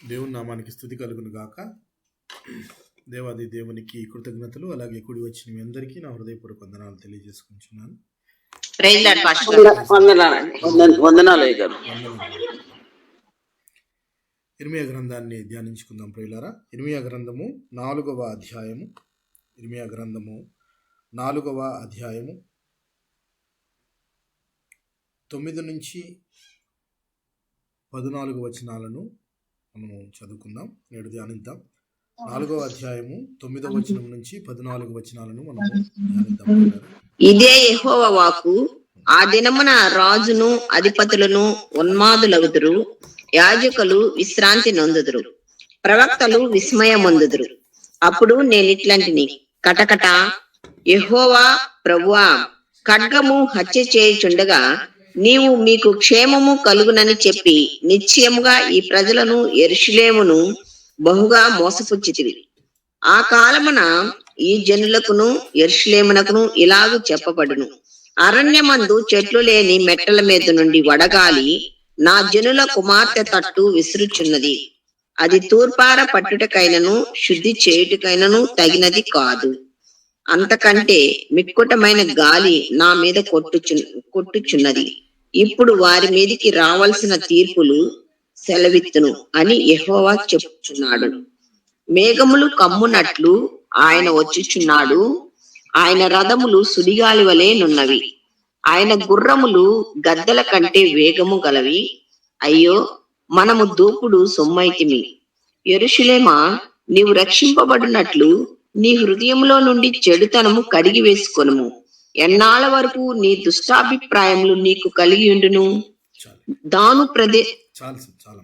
దేవుని నామానికి స్తుతి కలుగును గాక. దేవాది దేవునికి కృతజ్ఞతలు. అలాగే కూడి వచ్చిన మీ అందరికీ నా హృదయపూర్వక వందనాలు తెలియజేసుకుంటున్నాను. ఇర్మియా గ్రంథాన్ని ధ్యానించుకుందాం ప్రియులారా. ఇర్మియా గ్రంథము 4వ అధ్యాయము. ఇర్మియా గ్రంథము 4వ అధ్యాయము 9 నుంచి 14 వచనాలను మనము చదువుకుందాం. నేడు ధ్యానిద్దాం. 4వ అధ్యాయము 9వ వచనం నుంచి 14 వచనాలను మనము ధ్యానిద్దాం. ఇదే యెహోవా వాక్కు. ఆ దినమున రాజును అధిపతులను ఉన్మాదులగుదురు, యాజకులు విశ్రాంతి నొందుదురు, ప్రవక్తలు విస్మయమొందుదురు. అప్పుడు నేనిట్లాంటిని, కటకట యెహోవా ప్రభువా, ఖడ్గము హత్య చేయుచుండగా నీవు మీకు క్షేమము కలుగునని చెప్పి నిశ్చయముగా ఈ ప్రజలను యెరూషలేమును బహుగా మోసపుచ్చితివి. ఆ కాలమున ఈ జనులకును యెరూషలేమునకును ఇలాగు చెప్పబడును, అరణ్యమందు చెట్లు లేని మెట్టల మీద నుండి వడగాలి నా జనుల కుమార్తె తట్టు విసురుచున్నది. అది తూర్పార పట్టుటకైనను శుద్ధి చేయుటకైనను తగినది కాదు. అంతకంటే మిక్కుటమైన గాలి నా మీద కొట్టుచున్నది. ఇప్పుడు వారి మీదికి రావాల్సిన తీర్పులు సెలవిత్తును అని యెహోవా చెప్పుచున్నాడు. మేఘములు కమ్మునట్లు ఆయన వచ్చుచున్నాడు. ఆయన రథములు సుడిగాలి వలె నున్నవి. ఆయన గుర్రములు గద్దెల కంటే వేగము గలవి. అయ్యో, మనము దూకుడు సొమ్మైతిమి. యెరూషలేమా, నీవు రక్షింపబడినట్లు నీ హృదయంలో నుండి చెడుతనము కడిగి వేసుకొనుము. ఎన్నాళ్ళ వరకు నీ దుష్టాభిప్రాయములు నీకు కలిగి ఉండును? దాను చాలా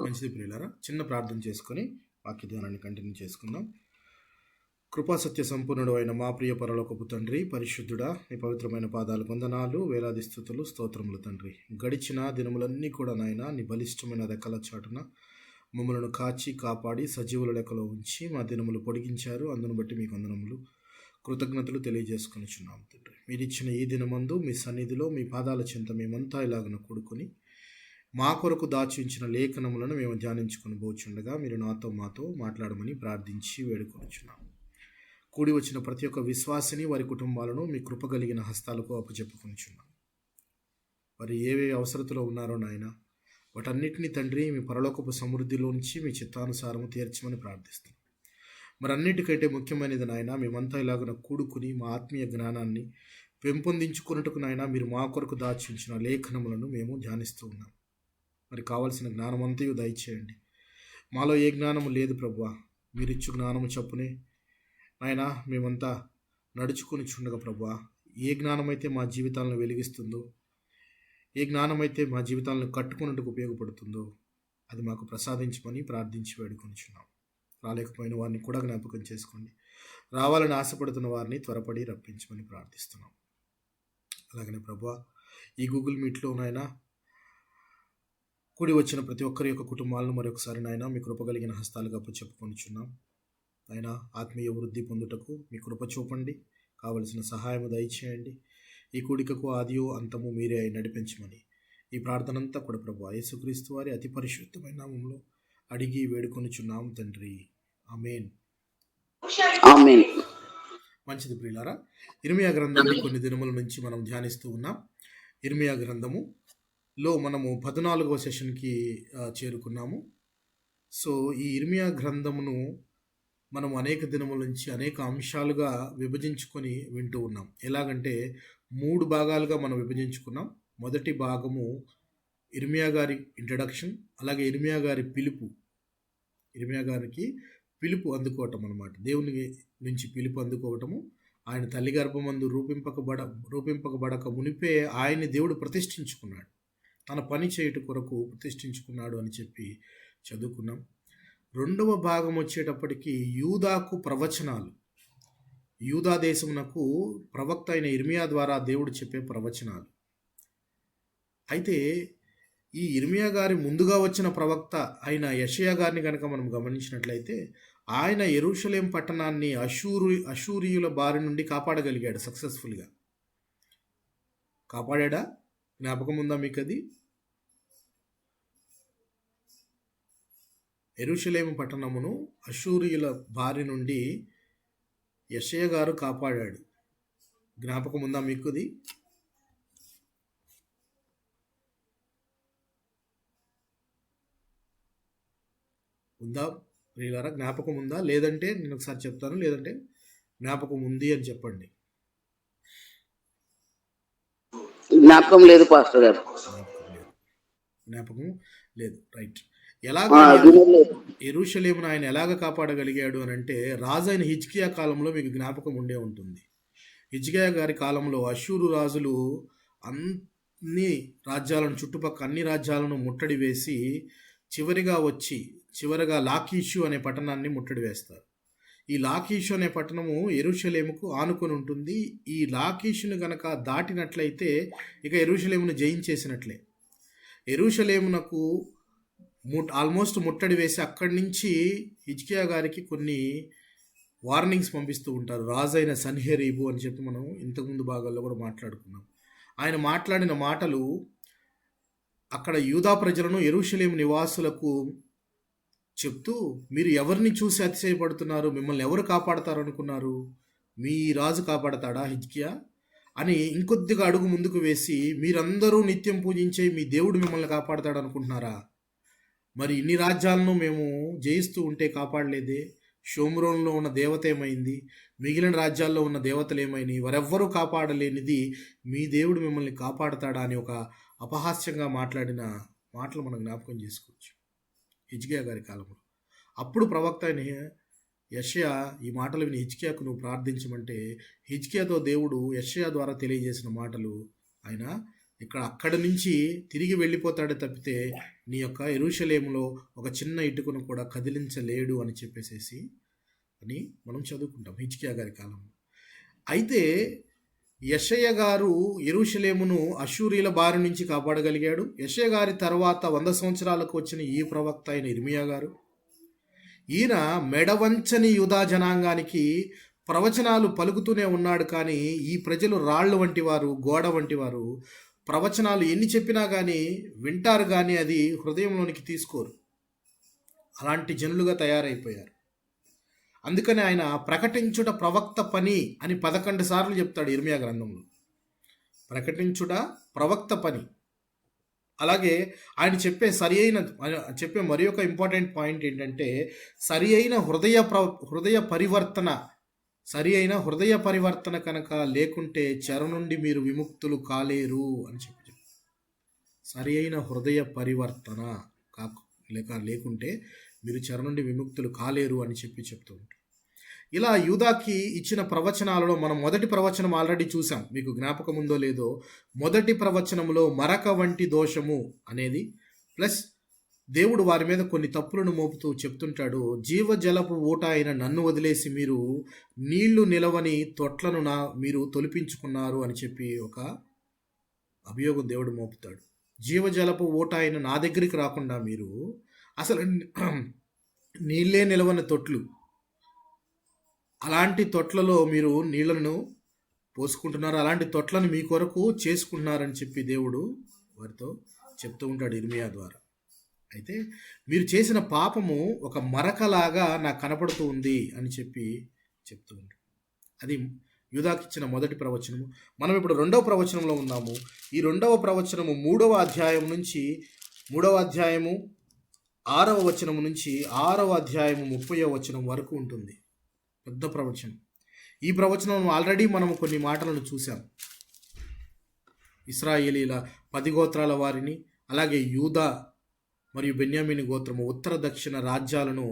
మంచిది ప్రియులారా. చిన్న ప్రార్థన చేసుకొని వాక్య ధ్యానాన్ని కంటిన్యూ చేసుకుందాం. కృపా సత్య సంపూర్ణుడు అయిన మా ప్రియ పరలోకపు తండ్రి, పరిశుద్ధుడా, నీ పవిత్రమైన పాదాలు వందనాలు, వేలాది స్తుతులు, స్తోత్రములు తండ్రి. గడిచిన దినములన్నీ కూడా నాయన నీ బలిష్టమైన రెక్కల చాటున మమ్మలను కాచి కాపాడి సజీవుల లెక్కలో ఉంచి మా దినములు పొడిగించారు. అందును బట్టి మీకు వందనములు, కృతజ్ఞతలు తెలియజేసుకొనిచున్నాము తండ్రి. మీరిచ్చిన ఈ దినమందు మీ సన్నిధిలో మీ పాదాల చెంత మేమంతా ఇలాగన కూడుకొని మా కొరకు దాచి ఉంచిన లేఖనములను మేము ధ్యానించుకొని పోచుండగా మీరు నాతో మాతో మాట్లాడమని ప్రార్థించి వేడుకొనిచున్నాము. కూడి వచ్చిన ప్రతి ఒక్క విశ్వాసిని, వారి కుటుంబాలను మీ కృప కలిగిన హస్తాలకు అప్పచెప్పుకొనిచున్నాము. వారు ఏవే అవసరతలో ఉన్నారో నాయన, వాటన్నిటినీ తండ్రి మీ పరలోకపు సమృద్ధిలోంచి మీ చిత్తానుసారము తీర్చమని ప్రార్థిస్తున్నాం. మరన్నిటికంటే ముఖ్యమైనది నాయన, మేమంతా ఇలాగన కూడుకుని మా ఆత్మీయ జ్ఞానాన్ని పెంపొందించుకున్నట్టుకు నాయన మీరు మా కొరకు దాచి ఉంచిన లేఖనములను మేము ధ్యానిస్తూ ఉన్నాం. మరి కావాల్సిన జ్ఞానమంతయు దయచేయండి. మాలో ఏ జ్ఞానము లేదు ప్రభువా, మీరిచ్చు జ్ఞానము చప్పునే నాయన మేమంతా నడుచుకుని చుండగా ప్రభువా, ఏ జ్ఞానమైతే మా జీవితాలను వెలిగిస్తుందో, ఏ జ్ఞానమైతే మా జీవితాలను కట్టుకున్నట్టుకు ఉపయోగపడుతుందో అది మాకు ప్రసాదించమని ప్రార్థించి వేడుకొనిచున్నాం. రాలేకపోయిన వారిని కూడా జ్ఞాపకం చేసుకోండి. రావాలని ఆశపడుతున్న వారిని త్వరపడి రప్పించమని ప్రార్థిస్తున్నాం. అలాగనే ప్రభువా, ఈ గూగుల్ మీట్లో నాయన కూడి వచ్చిన ప్రతి ఒక్కరి యొక్క కుటుంబాలను మరొకసారి నాయన మీ కృప కలిగిన హస్తాలుగా చెప్పుకొనిచున్నాం. ఆయన ఆత్మీయ వృద్ధి పొందుటకు మీ కృప చూపండి, కావలసిన సహాయము దయచేయండి. ఈ కూడికకు ఆదియో అంతము మీరే నడిపించమని ఈ ప్రార్థనంతా కూడా ప్రభువా యేసుక్రీస్తు వారి అతి పరిశుద్ధమైన నామములో అడిగి వేడుకొనిచున్నాం తండ్రి. ఆమేన్. మంచిది ప్రియులారా, ఇర్మియా గ్రంథాన్ని కొన్ని దినముల నుంచి మనం ధ్యానిస్తూ ఉన్నాం. ఇర్మియా గ్రంథములో మనము 14వ సెషన్కి చేరుకున్నాము. సో ఈ ఇర్మియా గ్రంథమును మనం అనేక దినముల నుంచి అనేక అంశాలుగా విభజించుకొని వింటూ ఉన్నాం. ఎలాగంటే 3 భాగాలుగా మనం విభజించుకున్నాం. మొదటి భాగము ఇర్మియా గారి ఇంట్రడక్షన్, అలాగే ఇర్మియా గారి పిలుపు, ఇర్మియా గారికి పిలుపు అందుకోవటం అన్నమాట. దేవుని నుంచి పిలుపు అందుకోవటము, ఆయన తల్లి గర్భమందు రూపింపకబడక మునిపే ఆయన్ని దేవుడు ప్రతిష్ఠించుకున్నాడు, తన పని చేయుట కొరకు ప్రతిష్ఠించుకున్నాడు అని చెప్పి చదువుకున్నాం. రెండవ భాగం వచ్చేటప్పటికి యూదాకు ప్రవచనాలు, యూదా దేశమునకు ప్రవక్త అయిన ఇర్మియా ద్వారా దేవుడు చెప్పే ప్రవచనాలు. అయితే ఈ ఇర్మియా గారి ముందుగా వచ్చిన ప్రవక్త అయిన యెషయా గారిని కనుక మనం గమనించినట్లయితే ఆయన యెరూషలేం పట్టణాన్ని అషూరియుల బారి నుండి కాపాడగలిగాడు. సక్సెస్ఫుల్గా కాపాడా? జ్ఞాపకం ఉందా మీకు? అది యెరూషలేము పట్టణమును అష్షూరీయుల బారి నుండి యెషయా గారు కాపాడాడు. జ్ఞాపకం ఉందా మీకుది? ఉందా ప్రియులారా? జ్ఞాపకం ఉందా? లేదంటే నేను ఒకసారి చెప్తాను, లేదంటే జ్ఞాపకం ఉంది అని చెప్పండి. జ్ఞాపకం లేదు పాస్టర్ గారు. జ్ఞాపకం లేదు. రైట్. ఎలాగ యెరూషలేమును ఆయన ఎలాగ కాపాడగలిగాడు అని అంటే, రాజు అయిన హిజ్కియా కాలంలో మీకు జ్ఞాపకం ఉండే ఉంటుంది. హిజ్కియా గారి కాలంలో అష్షూరు రాజులు అన్ని రాజ్యాలను, చుట్టుపక్కల అన్ని రాజ్యాలను ముట్టడి వేసి చివరిగా లాకీషు అనే పట్టణాన్ని ముట్టడి వేస్తారు. ఈ లాకీషు అనే పట్టణము యెరూషలేముకు ఆనుకొని ఉంటుంది. ఈ లాకీషును గనక దాటినట్లయితే ఇక యెరూషలేమును జయించేసినట్లే. యెరూషలేమునకు ఆల్మోస్ట్ ముట్టడి వేసి అక్కడి నుంచి హిజ్కియా గారికి కొన్ని వార్నింగ్స్ పంపిస్తూ ఉంటారు. రాజైన సన్హెరీబు అని చెప్పి మనం ఇంతకుముందు భాగాల్లో కూడా మాట్లాడుకున్నాం. ఆయన మాట్లాడిన మాటలు అక్కడ యూదా ప్రజలను, యెరూషలేము నివాసులకు చెప్తూ, మీరు ఎవరిని చూసి అతిశయపడుతున్నారు? మిమ్మల్ని ఎవరు కాపాడతారు అనుకున్నారు? మీ రాజు కాపాడతాడా హిజ్కియా అని ఇంకొద్దిగా అడుగు ముందుకు వేసి, మీరందరూ నిత్యం పూజించే మీ దేవుడు మిమ్మల్ని కాపాడతాడు అనుకుంటున్నారా? మరి ఇన్ని రాజ్యాలను మేము జయిస్తూ ఉంటే కాపాడలేదే? షోమ్రోన్లో ఉన్న దేవత ఏమైంది? మిగిలిన రాజ్యాల్లో ఉన్న దేవతలు ఏమైనాయి? వారెవ్వరూ కాపాడలేనిది మీ దేవుడు మిమ్మల్ని కాపాడతాడా అని ఒక అపహాస్యంగా మాట్లాడిన మాటలు మనం జ్ఞాపకం చేసుకోవచ్చు హిజ్కియా గారి కాలంలో. అప్పుడు ప్రవక్త అయిన యెషయా ఈ మాటలు విని హిజ్కియాకు నువ్వు ప్రార్థించమంటే, హిజ్కియాతో దేవుడు యెషయా ద్వారా తెలియజేసిన మాటలు, ఆయన అక్కడి నుంచి తిరిగి వెళ్ళిపోతాడే తప్పితే నీ యొక్క యెరూషలేములో ఒక చిన్న ఇటుకను కూడా కదిలించలేడు అని చెప్పేసేసి అని మనం చదువుకుంటాం హిజ్కియా గారి కాలంలో. అయితే యెషయా గారు యెరూషలేమును అష్షూరీల బారి నుంచి కాపాడగలిగాడు. యెషయా గారి తర్వాత 100 సంవత్సరాలకు వచ్చిన ఈ ప్రవక్త అయిన ఇర్మియా గారు, ఈయన మెడవంచని యూదా జనాంగానికి ప్రవచనాలు పలుకుతూనే ఉన్నాడు. కానీ ఈ ప్రజలు రాళ్ళు వంటి వారు, గోడ వంటి వారు. ప్రవచనాలు ఎన్ని చెప్పినా కానీ వింటారు, కానీ అది హృదయంలోనికి తీసుకోరు. అలాంటి జనులుగా తయారైపోయారు. అందుకని ఆయన ప్రకటించుట ప్రవక్త పని అని 11 సార్లు చెప్తాడు ఇర్మియా గ్రంథంలో. ప్రకటించుట ప్రవక్త పని. అలాగే ఆయన చెప్పే మరి ఒక ఇంపార్టెంట్ పాయింట్ ఏంటంటే, సరి అయిన హృదయ పరివర్తన కనుక లేకుంటే చెర నుండి మీరు విముక్తులు కాలేరు అని చెప్పి. సరి అయిన హృదయ పరివర్తన లేకుంటే మీరు చెర నుండి విముక్తులు కాలేరు అని చెప్తూ ఉంటారు. ఇలా యూదాకి ఇచ్చిన ప్రవచనాలలో మనం మొదటి ప్రవచనం ఆల్రెడీ చూసాం, మీకు జ్ఞాపకం ఉందో లేదో. మొదటి ప్రవచనంలో మరక వంటి దోషము అనేది ప్లస్ దేవుడు వారి మీద కొన్ని తప్పులను మోపుతూ చెప్తుంటాడు, జీవజలపు ఊట అయిన నన్ను వదిలేసి మీరు నీళ్లు నిలవని తొట్లను మీరు తొలిపించుకున్నారు అని చెప్పి ఒక అభియోగం దేవుడు మోపుతాడు. జీవజలపు ఊట అయిన నా దగ్గరికి రాకుండా మీరు అసలు నీళ్ళే నిలవని తొట్లు, అలాంటి తొట్లలో మీరు నీళ్లను పోసుకుంటున్నారు, అలాంటి తొట్లను మీ కొరకు చేసుకుంటున్నారని చెప్పి దేవుడు వారితో చెప్తూ ఉంటాడు ఇర్మియా ద్వారా. అయితే మీరు చేసిన పాపము ఒక మరకలాగా నాకు కనపడుతూ ఉంది అని చెప్తూ ఉంటాడు. అది యూదాకి ఇచ్చిన మొదటి ప్రవచనము. మనం ఇప్పుడు 2వ ప్రవచనంలో ఉన్నాము. ఈ 2వ ప్రవచనము 3వ అధ్యాయం నుంచి 3వ అధ్యాయము 6వ వచనం నుంచి 6వ అధ్యాయము 30వ వచనం వరకు ఉంటుంది. పెద్ద ప్రవచనం. ఈ ప్రవచనం ఆల్రెడీ మనం కొన్ని మాటలను చూసాం. ఇశ్రాయేలీల 10 గోత్రాల వారిని, అలాగే యూదా మరియు బెన్యామీను గోత్రము ఉత్తర దక్షిణ రాజ్యాలను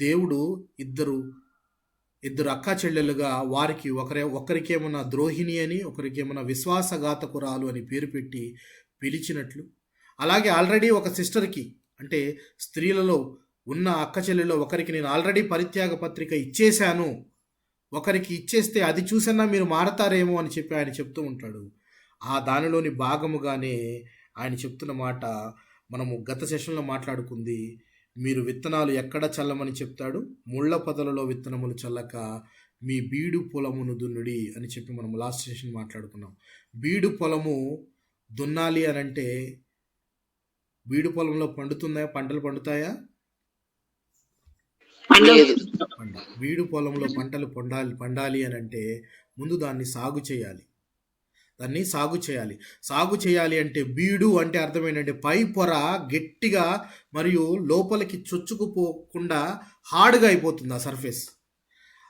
దేవుడు ఇద్దరు అక్కా చెల్లెలుగా వారికి ఒకరికేమన్నా ద్రోహిణి అని, ఒకరికేమన్నా విశ్వాసఘాతకురాలు అని పేరు పెట్టి పిలిచినట్లు, అలాగే ఆల్రెడీ ఒక సిస్టర్కి, అంటే స్త్రీలలో ఉన్న అక్క చెల్లెల్లో ఒకరికి నేను ఆల్రెడీ పరిత్యాగ పత్రిక ఇచ్చేశాను, ఒకరికి ఇచ్చేస్తే అది చూసన్నా మీరు మారతారేమో అని చెప్పి ఆయన చెప్తూ ఉంటాడు. ఆ దానిలోని భాగముగానే ఆయన చెప్తున్న మాట మనము గత సెషన్లో మాట్లాడుకుంది. మీరు విత్తనాలు ఎక్కడ చల్లమని చెప్తాడు? ముళ్ళ పొదలలో విత్తనములు చల్లక మీ బీడు పొలమును దున్నుడి అని చెప్పి మనం లాస్ట్ సెషన్ మాట్లాడుకున్నాం. బీడు పొలము దున్నాలి అని అంటే బీడు పొలంలో పంటలు పండుతాయా? లేదు. బీడు పొలంలో పంటలు పండాలి అని అంటే ముందు దాన్ని సాగు చేయాలి. సాగు చేయాలి అంటే బీడు అంటే అర్థం ఏంటంటే పై పొర గట్టిగా మరియు లోపలికి చొచ్చుకుపోకుండా హార్డ్గా అయిపోతుంది ఆ సర్ఫేస్.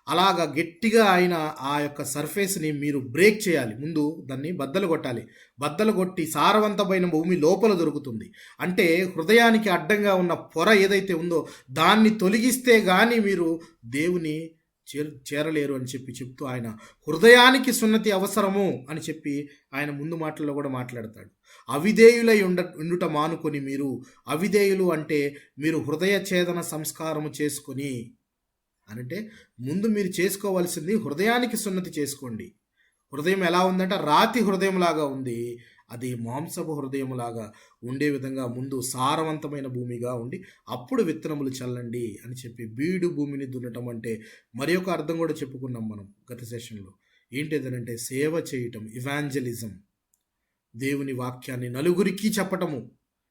అలాగా గట్టిగా అయిన ఆ యొక్క సర్ఫేస్ని మీరు బ్రేక్ చేయాలి. ముందు దాన్ని బద్దలు కొట్టి సారవంతమైన భూమి లోపల దొరుకుతుంది. అంటే హృదయానికి అడ్డంగా ఉన్న పొర ఏదైతే ఉందో దాన్ని తొలగిస్తే కానీ మీరు దేవుని చేరలేరు అని చెప్తూ ఆయన హృదయానికి సున్నతి అవసరము అని చెప్పి ఆయన ముందు మాటల్లో కూడా మాట్లాడతాడు. అవిధేయులై ఉండుట మానుకొని మీరు, అవిధేయులు అంటే మీరు హృదయ ఛేదన సంస్కారము చేసుకొని అంటే ముందు మీరు చేసుకోవాల్సింది హృదయానికి సున్నతి చేసుకోండి. హృదయం ఎలా ఉందంటే రాతి హృదయంలాగా ఉంది. అది మాంసపు హృదయంలాగా ఉండే విధంగా ముందు సారవంతమైన భూమిగా ఉండి అప్పుడు విత్తనములు చల్లండి అని చెప్పి బీడు భూమిని దున్నటం అంటే మరి ఒక అర్థం కూడా చెప్పుకున్నాం మనం గత సెషన్లో. ఏంటిదనంటే సేవ చేయటం, ఇవాంజలిజం. దేవుని వాక్యాన్ని నలుగురికి చెప్పటము,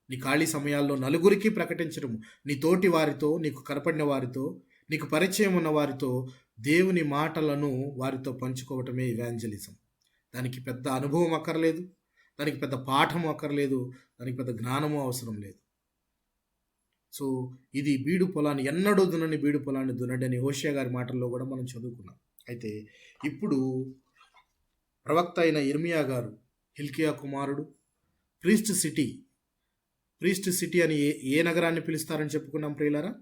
నీ ఖాళీ సమయాల్లో నలుగురికి ప్రకటించడము, నీ తోటి వారితో, నీకు కనపడిన వారితో, నీకు పరిచయం ఉన్న వారితో దేవుని మాటలను వారితో పంచుకోవటమే ఇవాంజలిజం. దానికి పెద్ద అనుభవం అక్కర్లేదు, దానికి పెద్ద పాఠం అక్కర్లేదు, దానికి పెద్ద జ్ఞానము అవసరం లేదు. సో ఇది బీడు పొలాన్ని ఎన్నడూ దున్నని బీడు పొలాన్ని దున్నడి అని హోషేయ గారి మాటల్లో కూడా మనం చదువుకున్నాం. అయితే ఇప్పుడు ప్రవక్త అయిన ఇర్మియా గారు, హిల్కియా కుమారుడు, ప్రీస్ట్ సిటీ అని ఏ నగరాన్ని పిలుస్తారని చెప్పుకున్నాం ప్రియులారా?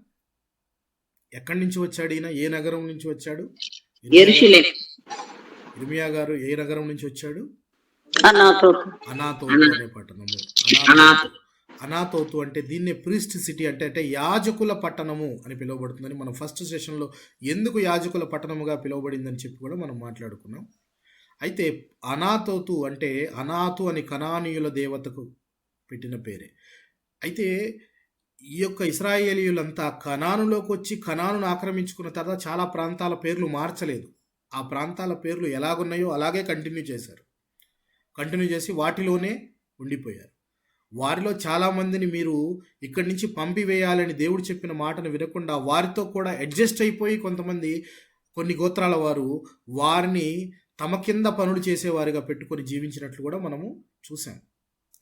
ఎక్కడి నుంచి వచ్చాడు ఈయన? ఏ నగరం నుంచి వచ్చాడు? ఇర్మియా గారు ఏ నగరం నుంచి వచ్చాడు? అనాతోతు అనే పట్టణము. అనాతోతు అంటే దీన్నే ప్రీస్ట్ సిటీ అంటే యాజకుల పట్టణము అని పిలువబడుతుందని మనం ఫస్ట్ సెషన్లో ఎందుకు యాజకుల పట్టణముగా పిలువబడిందని చెప్పి కూడా మనం మాట్లాడుకున్నాం. అయితే అనాతోతు అంటే అనాతు అని కనానీయుల దేవతకు పెట్టిన పేరే. అయితే ఈ యొక్క ఇశ్రాయేలీయులంతా కనానులోకి వచ్చి కనానును ఆక్రమించుకున్న తర్వాత చాలా ప్రాంతాల పేర్లు మార్చలేదు. ఆ ప్రాంతాల పేర్లు ఎలాగున్నాయో అలాగే కంటిన్యూ చేసి వాటిలోనే ఉండిపోయారు. వారిలో చాలామందిని మీరు ఇక్కడి నుంచి పంపివేయాలని దేవుడు చెప్పిన మాటను వినకుండా వారితో కూడా అడ్జస్ట్ అయిపోయి కొంతమంది కొన్ని గోత్రాల వారు వారిని తమ కింద పనులు చేసేవారిగా పెట్టుకొని జీవించినట్లు కూడా మనము చూసాం.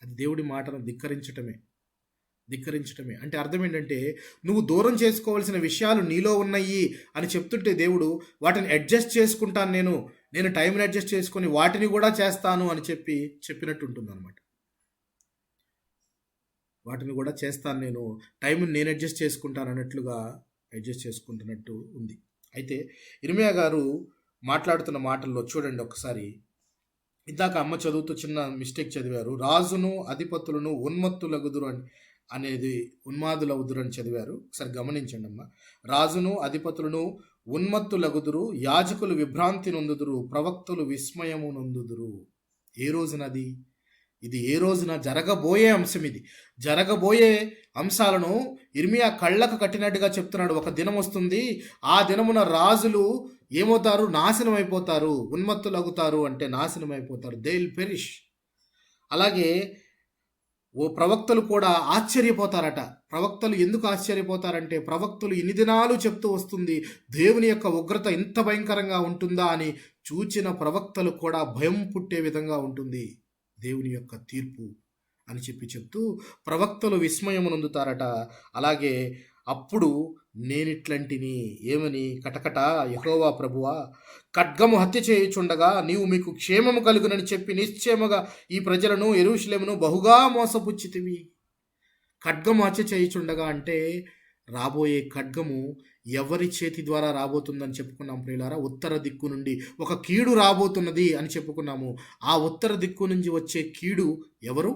అది దేవుడి మాటను ధిక్కరించటమే. అంటే అర్థం ఏంటంటే నువ్వు దూరం చేసుకోవాల్సిన విషయాలు నీలో ఉన్నాయి అని చెప్తుంటే దేవుడు వాటిని అడ్జస్ట్ చేసుకుంటాను, నేను టైంని అడ్జస్ట్ చేసుకొని వాటిని కూడా చేస్తాను అని చెప్పినట్టు ఉంటుంది అనమాట. వాటిని కూడా చేస్తాను, నేను టైంని నేను అడ్జస్ట్ చేసుకుంటాను అన్నట్లుగా అడ్జస్ట్ చేసుకుంటున్నట్టు ఉంది. అయితే ఇర్మియా గారు మాట్లాడుతున్న మాటల్లో చూడండి ఒకసారి. ఇందాక అమ్మ చదువుతూ చిన్న మిస్టేక్ చదివారు. రాజును అధిపతులను ఉన్మత్తులగుదురు అనేది ఉన్మాదులగుదురు అని చదివారు. ఒకసారి గమనించండి అమ్మ. రాజును అధిపతులను ఉన్మత్తులగుదురు, యాజకులు విభ్రాంతి నొందుదురు, ప్రవక్తలు విస్మయము నొందుదురు. ఏ రోజునది? ఇది ఏ రోజున జరగబోయే అంశం. ఇది జరగబోయే అంశాలను ఇర్మియా కళ్ళకు కట్టినట్టుగా చెప్తున్నాడు. ఒక దినం వస్తుంది, ఆ దినమున రాజులు ఏమవుతారు? నాశనం అయిపోతారు. ఉన్మత్తులగుతారు అంటే నాశనం అయిపోతారు. They will perish. అలాగే ప్రవక్తలు కూడా ఆశ్చర్యపోతారట. ప్రవక్తలు ఎందుకు ఆశ్చర్యపోతారంటే ప్రవక్తలు ఇన్ని దినాలు చెప్తూ వస్తుంది దేవుని యొక్క ఉగ్రత ఎంత భయంకరంగా ఉంటుందా అని చూచిన ప్రవక్తలు కూడా భయం పుట్టే విధంగా ఉంటుంది దేవుని యొక్క తీర్పు అని చెప్తూ ప్రవక్తలు విస్మయమునందుతారట. అలాగే అప్పుడు నేనిట్లంటిని ఏమని, కటకట యెహోవా ప్రభువా, ఖడ్గము హత్య చేయుచుండగా నీవు మీకు క్షేమము కలుగునని చెప్పి నిశ్చయముగా ఈ ప్రజలను యెరూషలేమును బహుగా మోసపుచ్చితివి. ఖడ్గము హత్య చేయుచుండగా అంటే రాబోయే ఖడ్గము ఎవరి చేతి ద్వారా రాబోతుందని చెప్పుకున్నాం ప్రియులారా? ఉత్తర దిక్కు నుండి ఒక కీడు రాబోతున్నది అని చెప్పుకున్నాము. ఆ ఉత్తర దిక్కు నుంచి వచ్చే కీడు ఎవరు?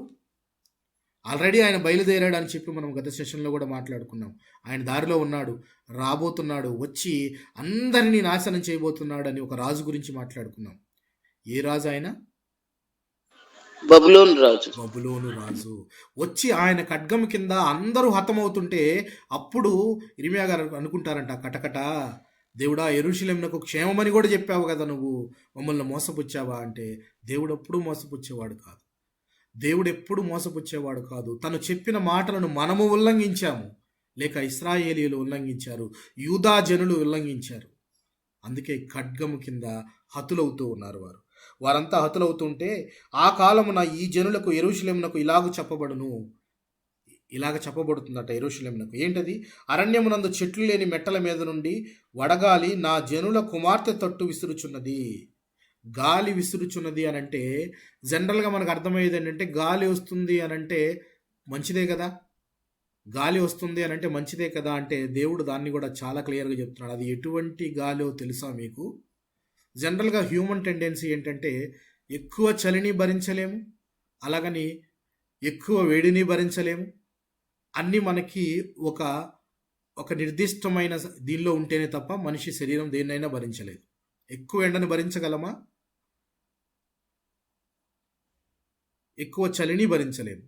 ఆల్రెడీ ఆయన బయలుదేరాడు అని చెప్పి మనం గత సెషన్లో కూడా మాట్లాడుకున్నాం. ఆయన దారిలో ఉన్నాడు, రాబోతున్నాడు, వచ్చి అందరినీ నాశనం చేయబోతున్నాడు అని ఒక రాజు గురించి మాట్లాడుకున్నాం. ఏ రాజు ఆయన? బబులోను రాజు వచ్చి ఆయన ఖడ్గం కింద అందరూ హతమవుతుంటే అప్పుడు ఇర్మియా గారు అనుకుంటారంట, కటకట దేవుడా, యెరూషలేమునకు క్షేమమని కూడా చెప్పావు కదా, నువ్వు మమ్మల్ని మోసపుచ్చావా అంటే దేవుడు ఎప్పుడూ మోసపుచ్చేవాడు కాదు. తను చెప్పిన మాటలను మనము ఉల్లంఘించాము. లేక ఇశ్రాయేలీయులు ఉల్లంఘించారు, యూదా జనులు ఉల్లంఘించారు. అందుకే ఖడ్గము కింద హతులవుతూ ఉన్నారు వారు. వారంతా హతులవుతుంటే ఆ కాలమున ఈ జనులకు యెరూషలేమునకు ఇలాగ చెప్పబడుతుందట యెరూషలేమునకు. ఏంటది? అరణ్యమునందు చెట్లు లేని మెట్టల మీద నుండి వడగాలి నా జనుల కుమార్తె తట్టు విసురుచున్నది. గాలి విసురుచున్నది అని అంటే జనరల్గా మనకు అర్థమయ్యేది ఏంటంటే, గాలి వస్తుంది అని అంటే మంచిదే కదా, గాలి వస్తుంది అని అంటే మంచిదే కదా అంటే దేవుడు దాన్ని కూడా చాలా క్లియర్గా చెప్తున్నాడు. అది ఎటువంటి గాలో తెలుసా మీకు? జనరల్గా హ్యూమన్ టెండెన్సీ ఏంటంటే ఎక్కువ చలిని భరించలేము, అలాగని ఎక్కువ వేడిని భరించలేము. అన్నీ మనకి ఒక నిర్దిష్టమైన దీనిలో ఉంటేనే తప్ప మనిషి శరీరం దేన్నైనా భరించలేదు. ఎక్కువ ఎండను భరించగలమా? ఎక్కువ చలిని భరించలేము.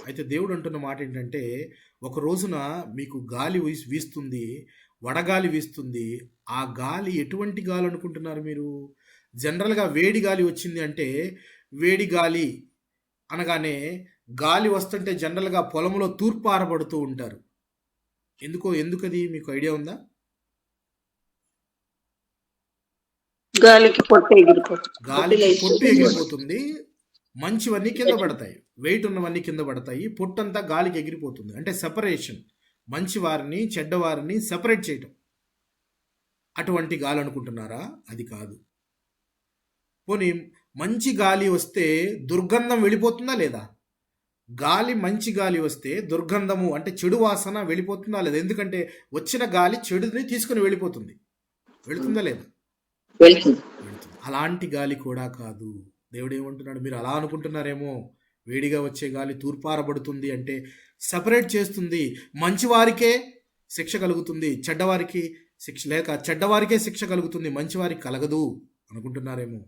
అయితే దేవుడు అంటున్న మాట ఏంటంటే, ఒక రోజున మీకు గాలి వీస్తుంది, వడగాలి వీస్తుంది. ఆ గాలి ఎటువంటి గాలి అనుకుంటున్నారు మీరు? జనరల్గా వేడి గాలి వచ్చింది అంటే, వేడి గాలి అనగానే గాలి వస్తుంటే జనరల్గా పొలంలో తూర్పు ఆరబడుతూ ఉంటారు. ఎందుకది మీకు ఐడియా ఉందా? గాలికి పొట్టు ఎగిరిపోతుంది, మంచివన్నీ కింద పడతాయి, వెయిట్ ఉన్నవన్నీ కింద పడతాయి, పొట్టంతా గాలికి ఎగిరిపోతుంది. అంటే సెపరేషన్, మంచి వారిని చెడ్డవారిని సెపరేట్ చేయటం. అటువంటి గాలి అనుకుంటున్నారా? అది కాదు. పోనీ మంచి గాలి వస్తే దుర్గంధం వెళ్ళిపోతుందా లేదా? మంచి గాలి వస్తే దుర్గంధము అంటే చెడు వాసన వెళ్ళిపోతుందా లేదా? ఎందుకంటే వచ్చిన గాలి చెడుని తీసుకుని వెళుతుందా లేదా? వెళుతుంది. అలాంటి గాలి కూడా కాదు. దేవుడు ఏమంటున్నాడు? మీరు అలా అనుకుంటున్నారేమో, వేడిగా వచ్చే గాలి తూర్పారబడుతుంది అంటే సపరేట్ చేస్తుంది, మంచివారికే శిక్ష కలుగుతుంది, చెడ్డవారికే శిక్ష కలుగుతుంది, మంచివారికి కలగదు అనుకుంటున్నారేమో.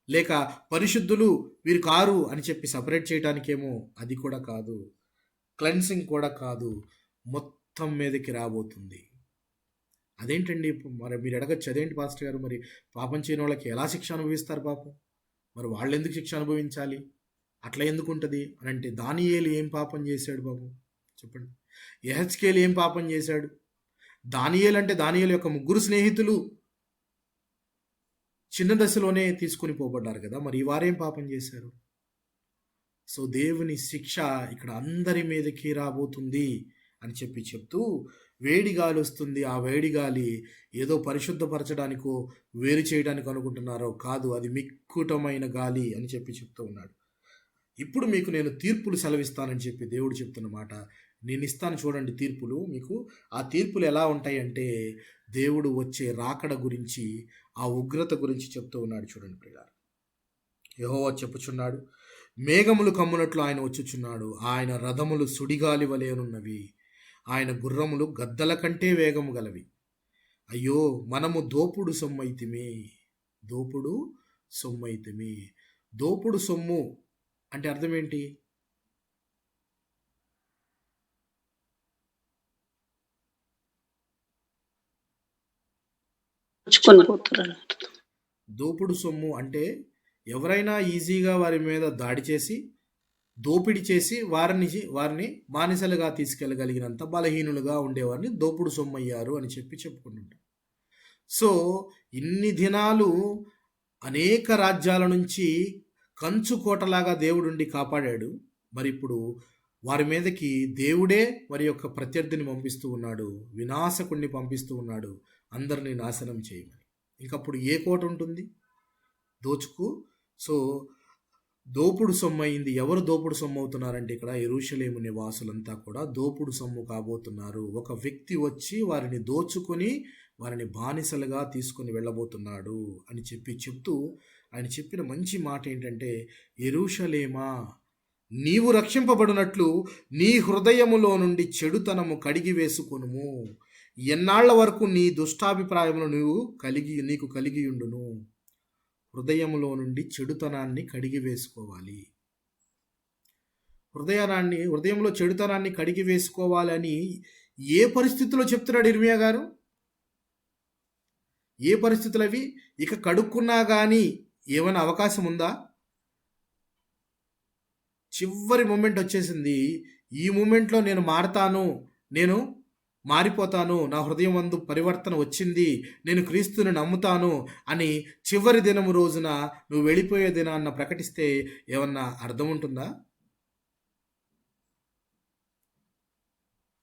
లేక పరిశుద్ధులు వీరు కారు అని చెప్పి సపరేట్ చేయడానికేమో. అది కూడా కాదు. క్లెన్సింగ్ కూడా కాదు, మొత్తం మీదకి రాబోతుంది. అదేంటండి? మరి మీరు అడగచ్చు, అదేంటి పాస్టర్ గారు, మరి పాపం చేయని వాళ్ళకి ఎలా శిక్ష అనుభవిస్తారు పాపం? మరి వాళ్ళు ఎందుకు శిక్ష అనుభవించాలి? అట్లా ఎందుకు ఉంటుంది అని అంటే, దానియేలు ఏం పాపం చేశాడు బాబు చెప్పండి? యెహెజ్కేలు ఏం పాపం చేశాడు? దానియేలు అంటే దానియేలు యొక్క 3 స్నేహితులు చిన్న దశలోనే తీసుకుని పోబడ్డారు కదా, మరి వారేం పాపం చేశారు? సో దేవుని శిక్ష ఇక్కడ అందరి మీదకి రాబోతుంది అని చెప్తూ, వేడి గాలి వస్తుంది, ఆ వేడి గాలి ఏదో పరిశుద్ధపరచడానికో వేరు చేయడానికి అనుకుంటున్నారో కాదు, అది మిక్కుటమైన గాలి అని చెప్తూ ఉన్నాడు. ఇప్పుడు మీకు నేను తీర్పులు సెలవిస్తానని చెప్పి దేవుడు చెప్తున్న మాట. నేను ఇస్తాను చూడండి తీర్పులు మీకు. ఆ తీర్పులు ఎలా ఉంటాయంటే, దేవుడు వచ్చే రాకడ గురించి, ఆ ఉగ్రత గురించి చెప్తూ ఉన్నాడు. చూడండి ప్రియులారా, యెహోవా చెప్పుచున్నాడు, మేఘములు కమ్మునట్లు ఆయన వచ్చుచున్నాడు, ఆయన రథములు సుడిగాలి వలెనున్నవి, ఆయన గుర్రములు గద్దల కంటే వేగము గలవి. అయ్యో, మనము దోపుడు సొమ్మైతిమి. దోపుడు సొమ్ము అంటే అర్థం ఏంటి? దోపుడు సొమ్ము అంటే ఎవరైనా ఈజీగా వారి మీద దాడి చేసి, దోపిడీ చేసి వారిని బానిసలుగా తీసుకెళ్ళగలిగినంత బలహీనులుగా ఉండేవారిని దోపుడు సొమ్ము అయ్యారు అని చెప్పుకుంటుంటాం. సో ఇన్ని దినాలు అనేక రాజ్యాల నుంచి కంచుకోటలాగా దేవుడుండి కాపాడాడు. మరి ఇప్పుడు వారి మీదకి దేవుడే వారి యొక్క ప్రత్యర్థిని పంపిస్తూ ఉన్నాడు, వినాశకుడిని పంపిస్తూ ఉన్నాడు, అందరినీ నాశనం చేయమని. ఇంకప్పుడు ఏ కోట ఉంటుంది? సో దోపుడు సొమ్ము అయింది. ఎవరు దోపుడు సొమ్ము అవుతున్నారంటే, ఇక్కడ యెరూషలేము నివాసులంతా కూడా దోపుడు సొమ్ము కాబోతున్నారు. ఒక వ్యక్తి వచ్చి వారిని దోచుకొని వారిని బానిసలుగా తీసుకొని వెళ్ళబోతున్నాడు అని చెప్తూ ఆయన చెప్పిన మంచి మాట ఏంటంటే, యెరూషలేమా, నీవు రక్షింపబడినట్లు నీ హృదయములో నుండి చెడుతనము కడిగి వేసుకొనుము. ఎన్నాళ్ల వరకు నీ దుష్టాభిప్రాయములు నీకు కలిగి ఉండును. హృదయములో నుండి చెడుతనాన్ని కడిగి వేసుకోవాలి. హృదయంలో చెడుతనాన్ని కడిగి వేసుకోవాలని ఏ పరిస్థితుల్లో చెప్తున్నాడు ఇర్మియా గారు? ఏ పరిస్థితులు అవి? ఇక కడుక్కున్నా కానీ ఏమైనా అవకాశం ఉందా? చివరి మూమెంట్ వచ్చేసింది. ఈ మూమెంట్లో నేను మారతాను, నేను మారిపోతాను, నా హృదయం అందు పరివర్తన వచ్చింది, నేను క్రీస్తుని నమ్ముతాను అని చివరి దినము రోజున నువ్వు వెళ్ళిపోయే దినాన్న ప్రకటిస్తే ఏమన్నా అర్థం ఉంటుందా?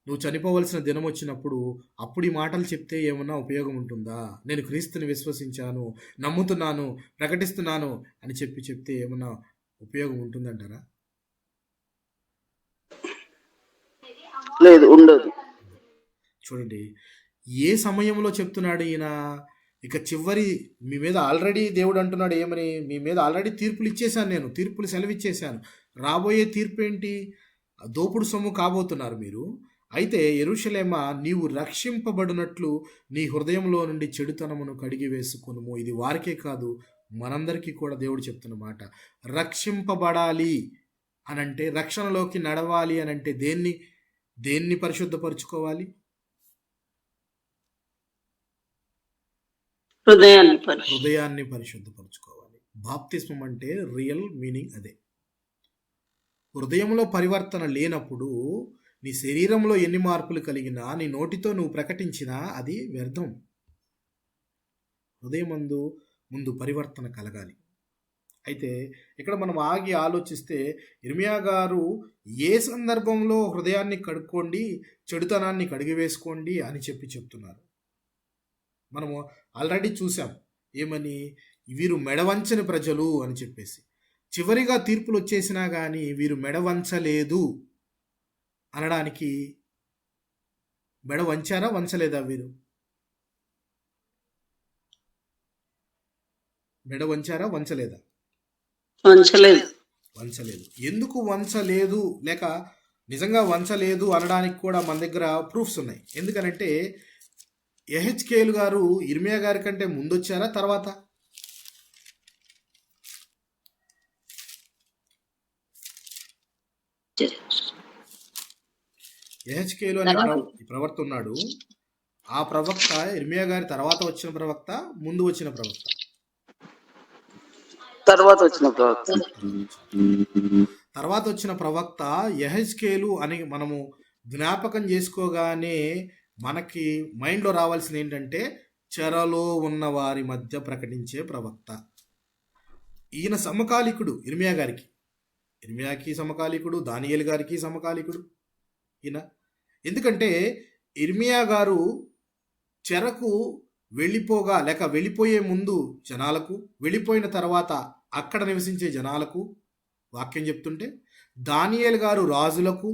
నువ్వు చనిపోవలసిన దినం వచ్చినప్పుడు అప్పుడు ఈ మాటలు చెప్తే ఏమన్నా ఉపయోగం ఉంటుందా? నేను క్రీస్తుని విశ్వసించాను, నమ్ముతున్నాను, ప్రకటిస్తున్నాను అని చెప్తే ఏమన్నా ఉపయోగం ఉంటుందంటారా? లేదు, ఉండదు. చూడండి, ఏ సమయంలో చెప్తున్నాడు ఈయన? ఇక చివరి మీ మీద ఆల్రెడీ దేవుడు అంటున్నాడు ఏమని? మీ మీద ఆల్రెడీ తీర్పులు ఇచ్చేశాను, నేను తీర్పులు సెలవిచ్చేశాను. రాబోయే తీర్పు ఏంటి? దోపుడు సొమ్ము కాబోతున్నారు మీరు. అయితే యెరూషలేమా, నీవు రక్షింపబడినట్లు నీ హృదయంలో నుండి చెడుతనమును కడిగి వేసుకొనుము. ఇది వారికే కాదు, మనందరికీ కూడా దేవుడు చెప్తున్న మాట. రక్షింపబడాలి అనంటే, రక్షణలోకి నడవాలి అనంటే దేన్ని పరిశుద్ధపరచుకోవాలి? హృదయాన్ని పరిశుద్ధపరచుకోవాలి. బాప్తిస్మం అంటే రియల్ మీనింగ్ అదే. హృదయంలో పరివర్తన లేనప్పుడు నీ శరీరంలో ఎన్ని మార్పులు కలిగినా, నీ నోటితో నువ్వు ప్రకటించినా అది వ్యర్థం. హృదయమందు ముందు పరివర్తన కలగాలి. అయితే ఇక్కడ మనం ఆగి ఆలోచిస్తే ఇర్మియా గారు ఏ సందర్భంలో హృదయాన్ని కడుక్కోండి, చెడుతనాన్ని కడిగివేసుకోండి అని చెప్తున్నారు? మనము ఆల్రెడీ చూసాం ఏమని, వీరు మెడవంచని ప్రజలు అని చెప్పేసి. చివరిగా తీర్పులు వచ్చేసినా కానీ వీరు మెడవంచలేదు అనడానికి, మెడ వంచారా వంచలేదా? వీరు మెడ వంచారా వంచలేదా? వంచలేదు. ఎందుకు వంచలేదు, లేక నిజంగా వంచలేదు అనడానికి కూడా మన దగ్గర ప్రూఫ్స్ ఉన్నాయి. ఎందుకనంటే యెహెజ్కేలు గారు ఇర్మియా గారి కంటే ముందు వచ్చారా, తర్వాత? యెహెజ్కేలు అనే ప్రవక్త ఉన్నాడు. ఆ ప్రవక్త ఇర్మియా గారి తర్వాత వచ్చిన ప్రవక్త, ముందు వచ్చిన ప్రవక్త? తర్వాత వచ్చిన ప్రవక్త యెహెజ్కేలు అని మనము జ్ఞాపకం చేసుకోగానే మనకి మైండ్లో రావాల్సింది ఏంటంటే, చెరలో ఉన్న వారి మధ్య ప్రకటించే ప్రవక్త. ఈయన సమకాలికుడు ఇర్మియా గారికి, ఇర్మియాకి సమకాలికుడు, దానియేలు గారికి సమకాలికుడు ఈయన. ఎందుకంటే ఇర్మియా గారు చెరకు వెళ్ళిపోగా, లేక వెళ్ళిపోయే ముందు జనాలకు, వెళ్ళిపోయిన తర్వాత అక్కడ నివసించే జనాలకు వాక్యం చెప్తుంటే, దానియేలు గారు రాజులకు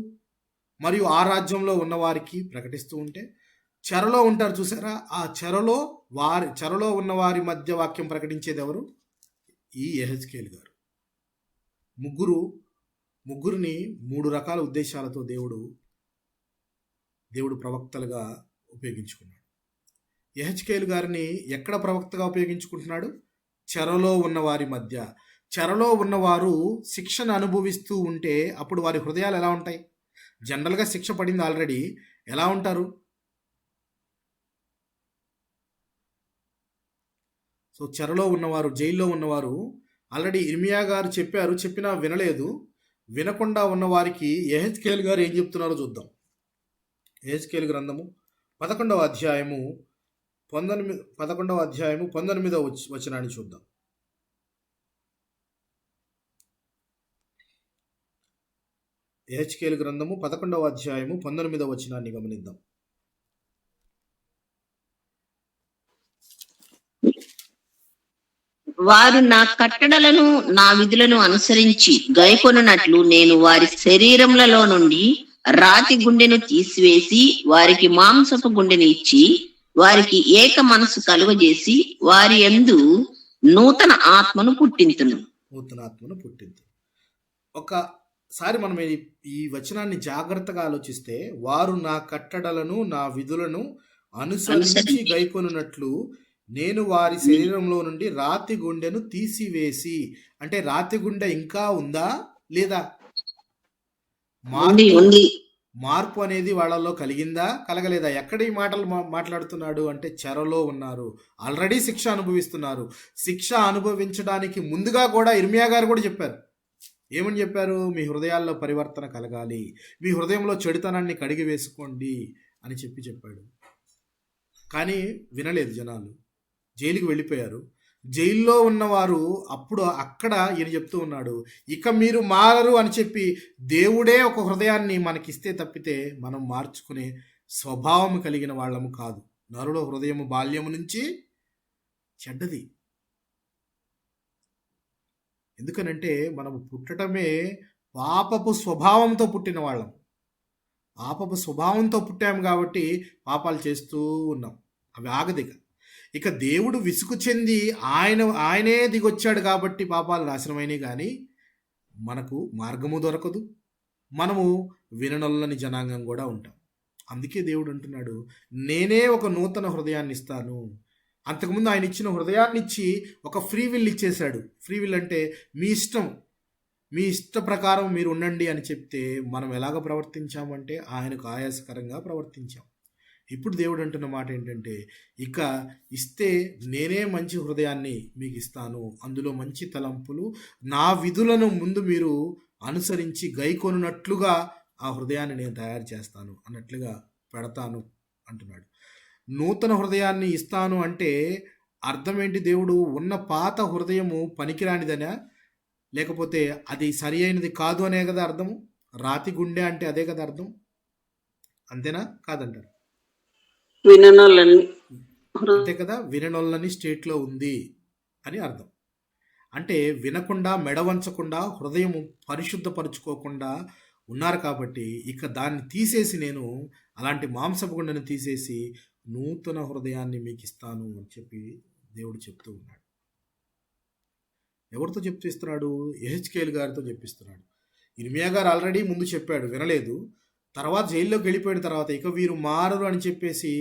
మరియు ఆ రాజ్యంలో ఉన్నవారికి ప్రకటిస్తూ ఉంటే, చెరలో ఉంటారు చూసారా, ఆ చెరలో ఉన్నవారి మధ్య వాక్యం ప్రకటించేది ఎవరు? ఈ యెహెజ్కేలు గారు. ముగ్గురిని 3 రకాల ఉద్దేశాలతో దేవుడు ప్రవక్తలుగా ఉపయోగించుకున్నాడు. యెహెజ్కేలు గారిని ఎక్కడ ప్రవక్తగా ఉపయోగించుకుంటున్నాడు? చెరలో ఉన్నవారి మధ్య. చెరలో ఉన్నవారు శిక్షను అనుభవిస్తూ ఉంటే అప్పుడు వారి హృదయాలు ఎలా ఉంటాయి? జనరల్గా శిక్ష పడింది ఆల్రెడీ, ఎలా ఉంటారు? సో చెరలో ఉన్నవారు, జైల్లో ఉన్నవారు ఆల్రెడీ ఇర్మియా గారు చెప్పారు, చెప్పినా వినలేదు. వినకుండా ఉన్నవారికి యెహెజ్కేలు గారు ఏం చెప్తున్నారో చూద్దాం. యెహెజ్కేలు గ్రంథము 11వ అధ్యాయము 19వ వచనాన్ని చూద్దాం. యెహెజ్కేలు గ్రంథము 11వ అధ్యాయము 19వ వచనాన్ని గమనిద్దాం. వారు నా కట్టడలను నా విధులను అనుసరించి గైకొనున్నట్లు నేను వారి శరీరములలో నుండి రాతి గుండెను తీసివేసి వారికి మాంసపు గుండెని ఇచ్చి వారికి ఏక మనసు కలుగజేసి వారి యందు నూతన ఆత్మను పుట్టింతును. ఒకసారి మనం ఈ వచనాన్ని జాగ్రత్తగా ఆలోచిస్తే, వారు నా కట్టడలను నా విధులను అనుసరించి గైకొనున్నట్లు నేను వారి శరీరంలో నుండి రాతి గుండెను తీసివేసి, అంటే రాతి గుండె ఇంకా ఉందా లేదా? మార్పు అనేది వాళ్ళలో కలిగిందా, కలగలేదా? ఎక్కడ ఈ మాటలు మాట్లాడుతున్నాడు అంటే, చెరలో ఉన్నారు, ఆల్రెడీ శిక్ష అనుభవిస్తున్నారు. శిక్ష అనుభవించడానికి ముందుగా కూడా ఇర్మియా గారు కూడా చెప్పారు, ఏమని చెప్పారు? మీ హృదయాల్లో పరివర్తన కలగాలి, మీ హృదయంలో చెడుతనాన్ని కడిగి వేసుకోండి అని చెప్పాడు. కానీ వినలేదు జనాలు, జైలుకి వెళ్ళిపోయారు. జైల్లో ఉన్నవారు అప్పుడు అక్కడ ఈయన చెప్తూ ఉన్నాడు, ఇక మీరు మారరు అని చెప్పి దేవుడే ఒక హృదయాన్ని మనకిస్తే తప్పితే మనం మార్చుకునే స్వభావం కలిగిన వాళ్ళము కాదు. నరుల హృదయము బాల్యము నుంచి చెడ్డది. ఎందుకనంటే మనము పుట్టటమే పాపపు స్వభావంతో పుట్టిన వాళ్ళం. పాపపు స్వభావంతో పుట్టాము కాబట్టి పాపాలు చేస్తూ ఉన్నాం. అవి ఆగదిక. ఇక దేవుడు విసుగు చెంది ఆయనే దిగొచ్చాడు కాబట్టి పాపాలు నాశనమైనవి, కానీ మనకు మార్గము దొరకదు, మనము విననొల్లని జనాంగం కూడా ఉంటాం. అందుకే దేవుడు అంటున్నాడు, నేనే ఒక నూతన హృదయాన్ని ఇస్తాను. అంతకుముందు ఆయన ఇచ్చిన హృదయాన్ని ఇచ్చి ఒక ఫ్రీ విల్ ఇచ్చేశాడు. ఫ్రీ విల్ అంటే మీ ఇష్టం, మీ ఇష్ట ప్రకారం మీరు ఉండండి అని చెప్తే మనం ఎలాగ ప్రవర్తించామంటే ఆయనకు ఆయాసకరంగా ప్రవర్తించాం. ఇప్పుడు దేవుడు అంటున్న మాట ఏంటంటే, ఇక ఇస్తే నేనే మంచి హృదయాన్ని మీకు ఇస్తాను, అందులో మంచి తలంపులు, నా విధులను ముందు మీరు అనుసరించి గైకొనున్నట్లుగా ఆ హృదయాన్ని నేను తయారు చేస్తాను అన్నట్లుగా పెడతాను అంటున్నాడు. నూతన హృదయాన్ని ఇస్తాను అంటే అర్థం ఏంటి? దేవుడు ఉన్న పాత హృదయము పనికిరానిదనా, లేకపోతే అది సరి అయినది కాదు అనే కదా అర్థము? రాతి గుండె అంటే అదే కదా అర్థం, అంతేనా? కాదంటారు, విననొల్లని అంతే కదా. విననొల్లని స్టేట్లో ఉంది అని అర్థం. అంటే వినకుండా, మెడవంచకుండా, హృదయము పరిశుద్ధపరుచుకోకుండా ఉన్నారు కాబట్టి ఇక దాన్ని తీసేసి, నేను అలాంటి మాంసపు గుండెను తీసేసి నూతన హృదయాన్ని మీకు ఇస్తాను అని చెప్పి దేవుడు చెప్తూ ఉన్నాడు. ఎవరితో చెప్పిస్తున్నాడు? యెహెజ్కేలు గారితో చెప్పిస్తున్నాడు. ఇర్మియా గారు ఆల్రెడీ ముందు చెప్పాడు, వినలేదు. తర్వాత జైల్లోకి వెళ్ళిపోయిన తర్వాత ఇక వీరు మారరు అని చెప్పేసి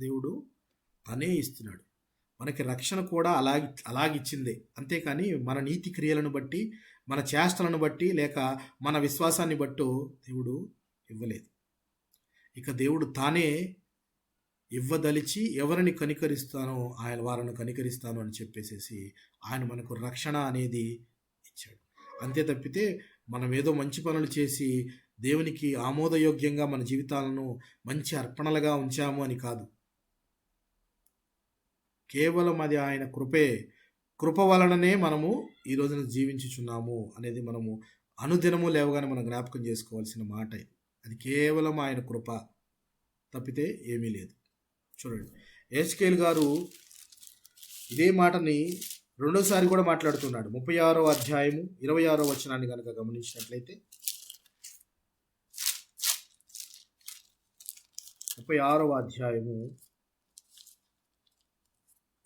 దేవుడు అనే ఇస్తున్నాడు. మనకి రక్షణ కూడా అలాగిచ్చిందే, అంతేకాని మన నీతి క్రియలను బట్టి, మన చేష్టలను బట్టి, లేక మన విశ్వాసాన్ని బట్టో దేవుడు ఇవ్వలేదు. ఇక దేవుడు తానే ఇవ్వదలిచి ఎవరిని కనికరిస్తానో ఆయన వారిని కనికరిస్తాను అని చెప్పేసేసి ఆయన మనకు రక్షణ అనేది ఇచ్చాడు. అంతే తప్పితే మనం ఏదో మంచి పనులు చేసి దేవునికి ఆమోదయోగ్యంగా మన జీవితాలను మంచి అర్పణలుగా ఉంచాము అని కాదు. కేవలం అది ఆయన కృప వలననే మనము ఈ రోజున జీవించుచున్నాము అనేది మనము అనుదినము లేవగానే మనం జ్ఞాపకం చేసుకోవాల్సిన మాట. అది కేవలం ఆయన కృప తప్పితే ఏమీ లేదు. చూడండి, యెహెజ్కేలు గారు ఇదే మాటని రెండోసారి కూడా మాట్లాడుతున్నాడు. 36వ అధ్యాయము 26వ వచనాన్ని కనుక గమనించినట్లయితే, 36వ అధ్యాయము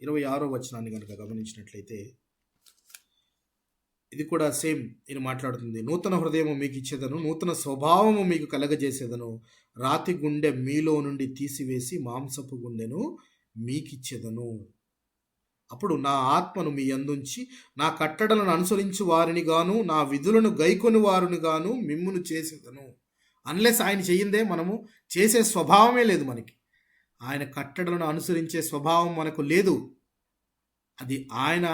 26వ వచనాన్ని కనుక గమనించినట్లయితే ఇది కూడా సేమ్ ఈయన మాట్లాడుతుంది. నూతన హృదయము మీకు ఇచ్చేదను, నూతన స్వభావము మీకు కలగజేసేదను, రాతి గుండె మీలో నుండి తీసివేసి మాంసపు గుండెను మీకిచ్చేదను. అప్పుడు నా ఆత్మను మీ యందుంచి నా కట్టడలను అనుసరించి వారిని గాను, నా విధులను గైకొని వారిని గాను మిమ్మును చేసేదను. అన్లెస్ ఆయన చెయ్యిందే మనము చేసే స్వభావమే లేదు మనకి. ఆయన కట్టడలను అనుసరించే స్వభావం మనకు లేదు. అది ఆయన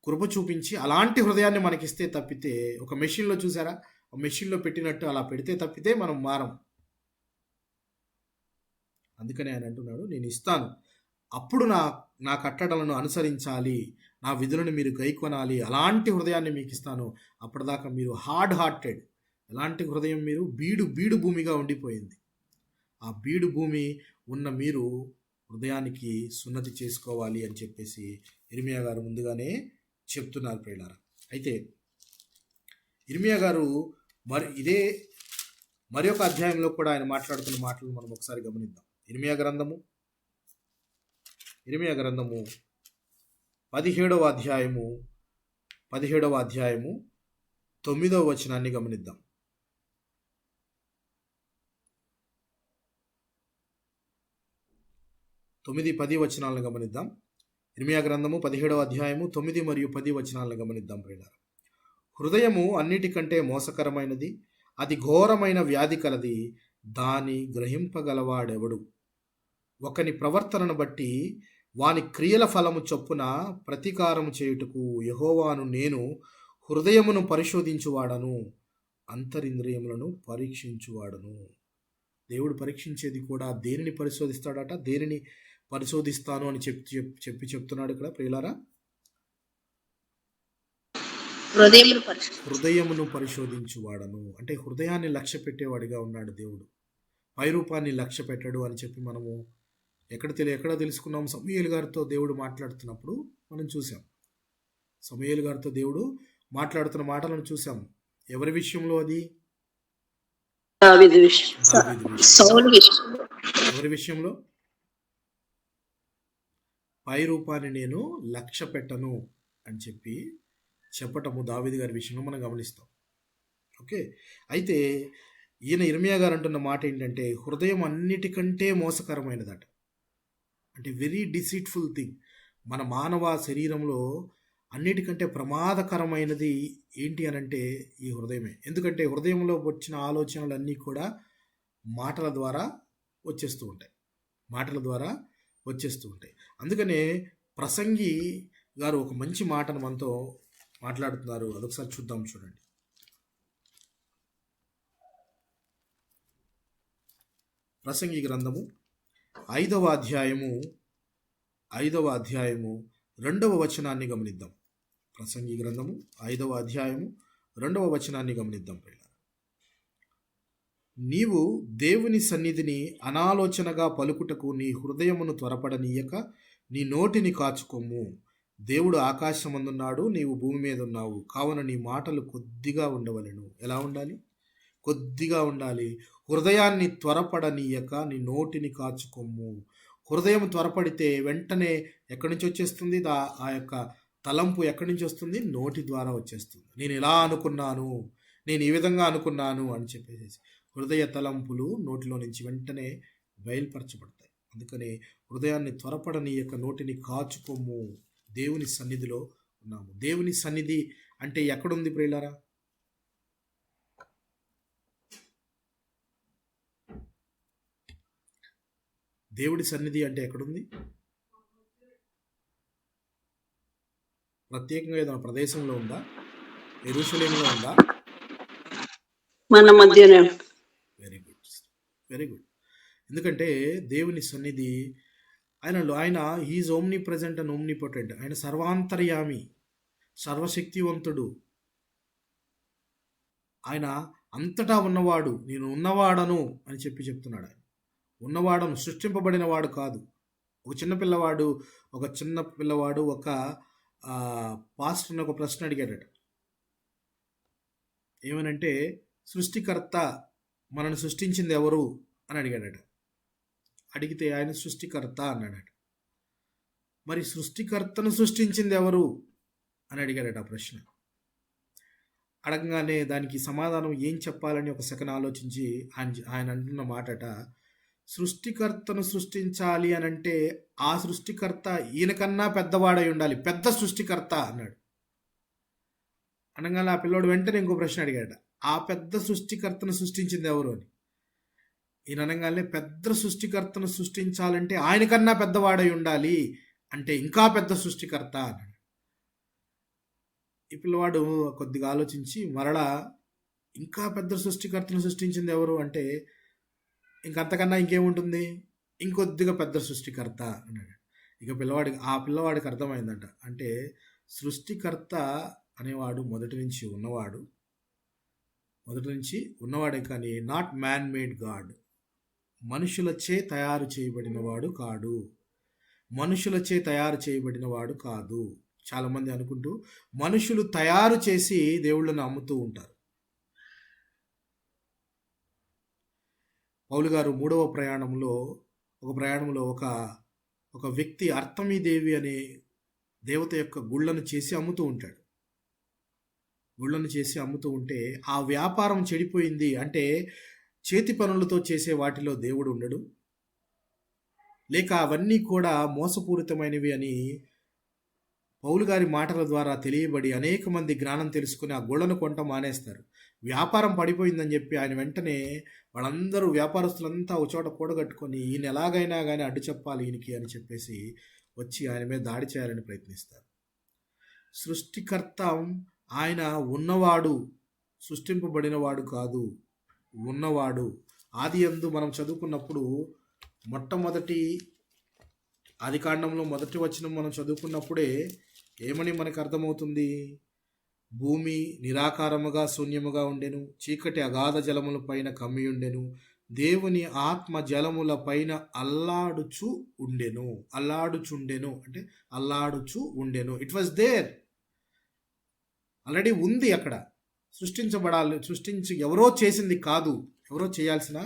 కృప చూపించి అలాంటి హృదయాన్ని మనకిస్తే తప్పితే, ఒక మెషిన్లో చూసారా, మెషిన్లో పెట్టినట్టు అలా పెడితే తప్పితే మనం మారం. అందుకని ఆయన అంటున్నాడు, నేను ఇస్తాను, అప్పుడు నా కట్టడలను అనుసరించాలి, నా విధులను మీరు గైకొనాలి, అలాంటి హృదయాన్ని మీకు ఇస్తాను. అప్పటిదాకా మీరు హార్డ్ హార్టెడ్, ఎలాంటి హృదయం? మీరు బీడు భూమిగా ఉండిపోయింది. ఆ బీడు భూమి ఉన్న మీరు హృదయానికి సున్నతి చేసుకోవాలి అని చెప్పేసి ఇర్మియా గారు ముందుగానే చెప్తున్నారు ప్రియులారా. అయితే ఇర్మియా గారు మరి ఒక అధ్యాయంలో కూడా ఆయన మాట్లాడుతున్న మాటలు మనం ఒకసారి గమనిద్దాం. ఇర్మియా గ్రంథము 17వ అధ్యాయము 9వ వచనాన్ని గమనిద్దాం. 9-10 వచనాలను గమనిద్దాం. ఇర్మియా గ్రంథము 17వ అధ్యాయము 9 మరియు 10 వచనాలను గమనిద్దాం ప్రియులారా. హృదయము అన్నిటికంటే మోసకరమైనది, అది ఘోరమైన వ్యాధి కలది, దాని గ్రహింపగలవాడెవడు? ఒకని ప్రవర్తనను బట్టి వాని క్రియల ఫలము చొప్పున ప్రతీకారము చేయుటకు యెహోవాను నేను హృదయమును పరిశోధించువాడను, అంతరింద్రియములను పరీక్షించువాడను. దేవుడు పరీక్షించేది కూడా దేనిని పరిశోధిస్తాడట? దేనిని పరిశోధిస్తాను అని చెప్తున్నాడు ఇక్కడ ప్రియులారా. హృదయమును పరిశోధించువాడను అంటే హృదయాన్ని లక్ష్య పెట్టేవాడిగా ఉన్నాడు దేవుడు. పైరూపాన్ని లక్ష్య పెట్టడు అని చెప్పి మనము ఎక్కడ తెలుసుకున్నాం? సమూయేలు గారితో దేవుడు మాట్లాడుతున్నప్పుడు మనం చూసాం. సమూయేలు గారితో దేవుడు మాట్లాడుతున్న మాటలను చూసాం. ఎవరి విషయంలో? అది ఎవరి విషయంలో? పై రూపాన్ని నేను లక్ష్య పెట్టను అని చెప్పటము దావీదు గారి విషయంలో మనం గమనిస్తాం. ఓకే, అయితే ఈయన ఇర్మియా గారు అంటున్న మాట ఏంటంటే హృదయం అన్నిటికంటే మోసకరమైనదట. అంటే వెరీ డిసీట్ఫుల్ థింగ్. మన మానవ శరీరంలో అన్నిటికంటే ప్రమాదకరమైనది ఏంటి అనంటే ఈ హృదయమే. ఎందుకంటే హృదయంలో వచ్చిన ఆలోచనలన్నీ కూడా మాటల ద్వారా వచ్చేస్తూ ఉంటాయి. అందుకనే ప్రసంగి గారు ఒక మంచి మాటను మనతో మాట్లాడుతున్నారు. అదొకసారి చూడండి. ప్రసంగి గ్రంథము 5వ అధ్యాయము 2వ వచనాన్ని గమనిద్దాం. ప్రసంగి గ్రంథము 5వ అధ్యాయము 2వ వచనాన్ని గమనిద్దాం. నీవు దేవుని సన్నిధిని అనాలోచనగా పలుకుటకు నీ హృదయమును త్వరపడనీయక నీ నోటిని కాచుకొమ్ము. దేవుడు ఆకాశమందున్నాడు, నీవు భూమి మీద ఉన్నావు, కావున నీ మాటలు కొద్దిగా ఉండవలెను. ఎలా ఉండాలి? కొద్దిగా ఉండాలి. హృదయాన్ని త్వరపడనీయక నీ నోటిని కాచుకొమ్ము. హృదయం త్వరపడితే వెంటనే ఎక్కడి నుంచి వచ్చేస్తుంది? ఆ యొక్క తలంపు ఎక్కడి నుంచి వస్తుంది? నోటి ద్వారా వచ్చేస్తుంది. నేను ఇలా అనుకున్నాను, నేను ఈ విధంగా అనుకున్నాను అని చెప్పేసి హృదయ తలంపులు నోటిలో నుంచి వెంటనే బయలుపరచబడతాయి. అందుకనే హృదయాన్ని త్వరపడనీయక నోటిని కాచుకొమ్ము. దేవుని సన్నిధిలో ఉన్నాము. దేవుని సన్నిధి అంటే ఎక్కడుంది ప్రియులారా? దేవుడి సన్నిధి అంటే ఎక్కడుంది? ప్రత్యేకంగా ఏదైనా ప్రదేశంలో ఉందా? యెరూషలేములో ఉందా? మన మధ్యనే. Very good. ఎందుకంటే దేవుని సన్నిధి ఆయన he's omnipresent and omnipotent. ఆయన సర్వాంతర్యామి, సర్వశక్తివంతుడు. ఆయన అంతటా ఉన్నవాడు. నేను ఉన్నవాడను అని చెప్తున్నాడు. ఆయన ఉన్నవాడను, సృష్టింపబడిన వాడు కాదు. ఒక చిన్న పిల్లవాడు ఒక పాస్టర్ని ఒక ప్రశ్న అడిగాడట. ఏమనంటే సృష్టికర్త మనల్ని సృష్టించింది ఎవరు అని అడిగాడట. అడిగితే ఆయన సృష్టికర్త అన్నాడట. మరి సృష్టికర్తను సృష్టించింది ఎవరు అని అడిగాడట ఆ ప్రశ్న. అడగగానే దానికి సమాధానం ఏం చెప్పాలని ఒక సెకండ్ ఆలోచించి ఆయన అంటున్న మాటట, సృష్టికర్తను సృష్టించాలి అని అంటే ఆ సృష్టికర్త ఈయనకన్నా పెద్దవాడై ఉండాలి, పెద్ద సృష్టికర్త అన్నాడు. అనగానే ఆ పిల్లోడు వెంటనే ఇంకో ప్రశ్న అడిగాడు, ఆ పెద్ద సృష్టికర్తను సృష్టించింది ఎవరు అని. ఈయన అనగానే పెద్ద సృష్టికర్తను సృష్టించాలంటే ఆయనకన్నా పెద్దవాడై ఉండాలి, అంటే ఇంకా పెద్ద సృష్టికర్త అన్నాడు. ఈ పిల్లవాడు కొద్దిగా ఆలోచించి మరలా ఇంకా పెద్ద సృష్టికర్తను సృష్టించింది ఎవరు అంటే ఇంకంతకన్నా ఇంకేముంటుంది, ఇంకొద్దిగా పెద్ద సృష్టికర్త అన్నాడు. ఇక ఆ పిల్లవాడికి అర్థమైందంట. అంటే సృష్టికర్త అనేవాడు మొదటి నుంచి ఉన్నవాడే కానీ నాట్ మ్యాన్ మేడ్ గాడ్. మనుషులచే తయారు చేయబడిన వాడు కాదు. చాలామంది అనుకుంటూ మనుషులు తయారు చేసి దేవుళ్ళను అమ్ముతూ ఉంటారు. పౌలు గారు 3వ ప్రయాణంలో ఒక వ్యక్తి అర్తమీదేవి అనే దేవత యొక్క గుళ్ళను చేసి అమ్ముతూ ఉంటే ఆ వ్యాపారం చెడిపోయింది. అంటే చేతి పనులతో చేసే వాటిలో దేవుడు ఉండడు, లేక అవన్నీ కూడా మోసపూరితమైనవి అని పౌలు గారి మాటల ద్వారా తెలియబడి అనేక మంది జ్ఞానం తెలుసుకుని ఆ గుళ్ళను కొంట మానేస్తారు. వ్యాపారం పడిపోయిందని చెప్పి ఆయన వెంటనే వాళ్ళందరూ వ్యాపారస్తులంతా ఒక చోట కూడగట్టుకొని ఈయన ఎలాగైనా కానీ అడ్డు చెప్పాలి ఈయనకి అని చెప్పేసి వచ్చి ఆయన మీద దాడి చేయాలని ప్రయత్నిస్తారు. సృష్టికర్త ఆయన ఉన్నవాడు, సృష్టింపబడినవాడు కాదు, ఉన్నవాడు. ఆదియందు మనం చదువుకున్నప్పుడు మొట్టమొదటి ఆదికాండంలో మొదటి వచనం మనం చదువుకున్నప్పుడే ఏమని మనకు అర్థమవుతుంది? భూమి నిరాకారముగా శూన్యముగా ఉండెను, చీకటి అగాధ జలముల పైన కమ్మి ఉండెను, దేవుని ఆత్మ జలముల పైన అల్లాడుచు ఉండెను అంటే అల్లాడుచు ఉండెను. ఇట్ వాజ్ దేర్, ఆల్రెడీ ఉంది అక్కడ. సృష్టించి ఎవరో చేసింది కాదు, ఎవరో చేయాల్సిన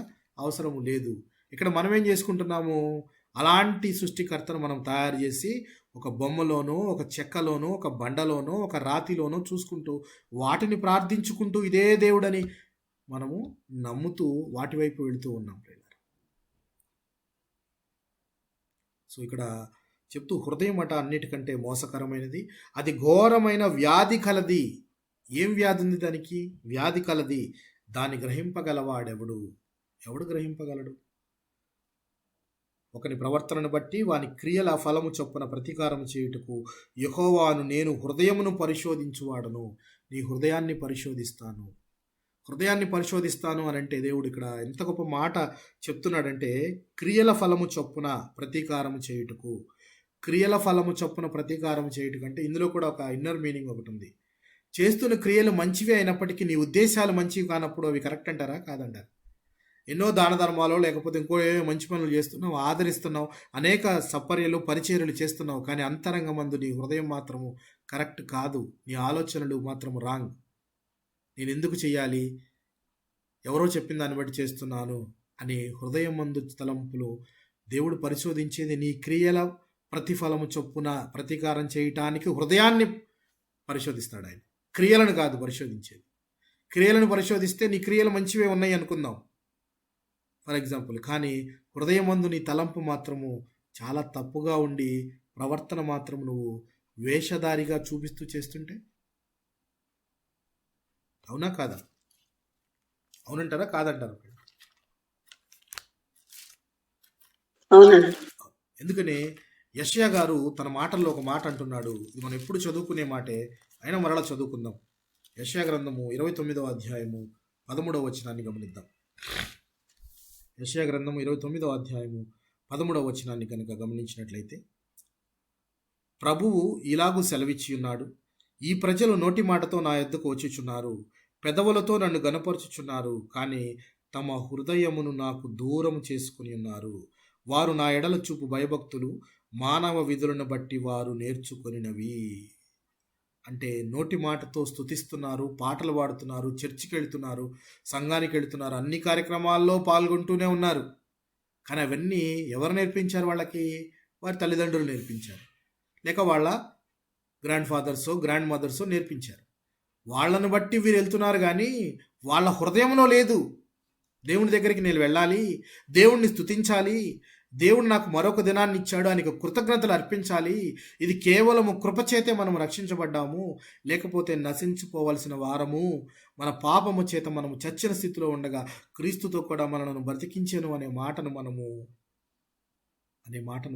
అవసరం లేదు. ఇక్కడ మనం ఏం చేసుకుంటున్నాము? అలాంటి సృష్టికర్తను మనం తయారు చేసి ఒక బొమ్మలోనో, ఒక చెక్కలోనో, ఒక బండలోనో, ఒక రాతిలోనో చూసుకుంటూ, వాటిని ప్రార్థించుకుంటూ ఇదే దేవుడని మనము నమ్ముతూ వాటి వైపు వెళుతూ ఉన్నాం. సో ఇక్కడ చెప్తూ హృదయం అట అన్నిటికంటే మోసకరమైనది, అది ఘోరమైన వ్యాధి కలది. ఏం వ్యాధి ఉంది దానికి? వ్యాధి కలది. దాన్ని గ్రహింపగలవాడెవడు? ఎవడు గ్రహింపగలడు? ఒకని ప్రవర్తనను బట్టి వాని క్రియల ఫలము చొప్పున ప్రతీకారం చేయుటకు యెహోవాను నేను హృదయమును పరిశోధించువాడను. నీ హృదయాన్ని పరిశోధిస్తాను. హృదయాన్ని పరిశోధిస్తాను అని అంటే దేవుడు ఇక్కడ ఎంత గొప్ప మాట చెప్తున్నాడంటే, క్రియల ఫలము చొప్పున ప్రతీకారం చేయుటకు. క్రియల ఫలము చొప్పున ప్రతీకారం చేయుటకు అంటే ఇందులో కూడా ఒక ఇన్నర్ మీనింగ్ ఒకటి ఉంది. చేస్తున్న క్రియలు మంచివే అయినప్పటికీ నీ ఉద్దేశాలు మంచివి కానప్పుడు అవి కరెక్ట్ అంటారా? కాదంటారా? ఎన్నో దాన ధర్మాలు లేకపోతే ఇంకో మంచి పనులు చేస్తున్నావు, ఆదరిస్తున్నావు, అనేక సపర్యలు పరిచర్యలు చేస్తున్నావు, కానీ అంతరంగమందు నీ హృదయం మాత్రము కరెక్ట్ కాదు. నీ ఆలోచనలు మాత్రము రాంగ్. నేను ఎందుకు చేయాలి, ఎవరో చెప్పిన దాన్ని బట్టి చేస్తున్నాను అని హృదయం మందు తలంపులు దేవుడు పరిశోధించేది నీ క్రియల ప్రతిఫలము చొప్పున ప్రతీకారం చేయటానికి హృదయాన్ని పరిశోధిస్తాడు ఆయన. క్రియలను కాదు పరిశోధించేది. క్రియలను పరిశోధిస్తే నీ క్రియలు మంచివే ఉన్నాయి అనుకుందాం ఫర్ ఎగ్జాంపుల్, కానీ హృదయమందు నీ తలంపు మాత్రము చాలా తప్పుగా ఉండి ప్రవర్తన మాత్రం నువ్వు వేషధారిగా చూపిస్తూ చేస్తుంటే అవునా కాదా? అవునంటారా కాదంటారా? అవునండి. ఎందుకని యెషయా గారు తన మాటల్లో ఒక మాట అంటున్నాడు. ఇది మనం ఎప్పుడు చదువుకునే మాటే, అయినా మరలా చదువుకుందాం. యెషయా గ్రంథము 29వ అధ్యాయము 13వ వచనాన్ని గమనిద్దాం. యెషయా గ్రంథము 29వ అధ్యాయము 13వ వచనాన్ని కనుక గమనించినట్లయితే, ప్రభువు ఇలాగూ సెలవిచ్చి ఉన్నాడు, ఈ ప్రజలు నోటి మాటతో నా యొద్దకు వచ్చుచున్నారు, పెదవులతో నన్ను గనపరుచుచున్నారు, కానీ తమ హృదయమును నాకు దూరం చేసుకుని ఉన్నారు. వారు నా ఎడల చూపు భయభక్తులు మానవ విధులను బట్టి వారు నేర్చుకొనినవి. అంటే నోటి మాటతో స్తుతిస్తున్నారు, పాటలు పాడుతున్నారు, చర్చికి వెళ్తున్నారు, సంఘానికి వెళ్తున్నారు, అన్ని కార్యక్రమాల్లో పాల్గొంటూనే ఉన్నారు. కానీ అవన్నీ ఎవరు నేర్పించారు వాళ్ళకి? వారి తల్లిదండ్రులు నేర్పించారు, లేక వాళ్ళ గ్రాండ్ ఫాదర్సో గ్రాండ్ మదర్సో నేర్పించారు. వాళ్ళను బట్టి వీరు వెళ్తున్నారు, కానీ వాళ్ళ హృదయంలో లేదు. దేవుని దగ్గరికి నేను వెళ్ళాలి, దేవుణ్ణి స్తుతించాలి, దేవుడు నాకు మరొక దినాన్ని ఇచ్చాడు అని కృతజ్ఞతలు అర్పించాలి, ఇది కేవలము కృపచేతే మనం రక్షించబడ్డాము, లేకపోతే నశించిపోవలసిన వారము, మన పాపము చేత మనము చచ్చిన స్థితిలో ఉండగా క్రీస్తుతో కూడా మనలను బ్రతికించెను అనే మాటను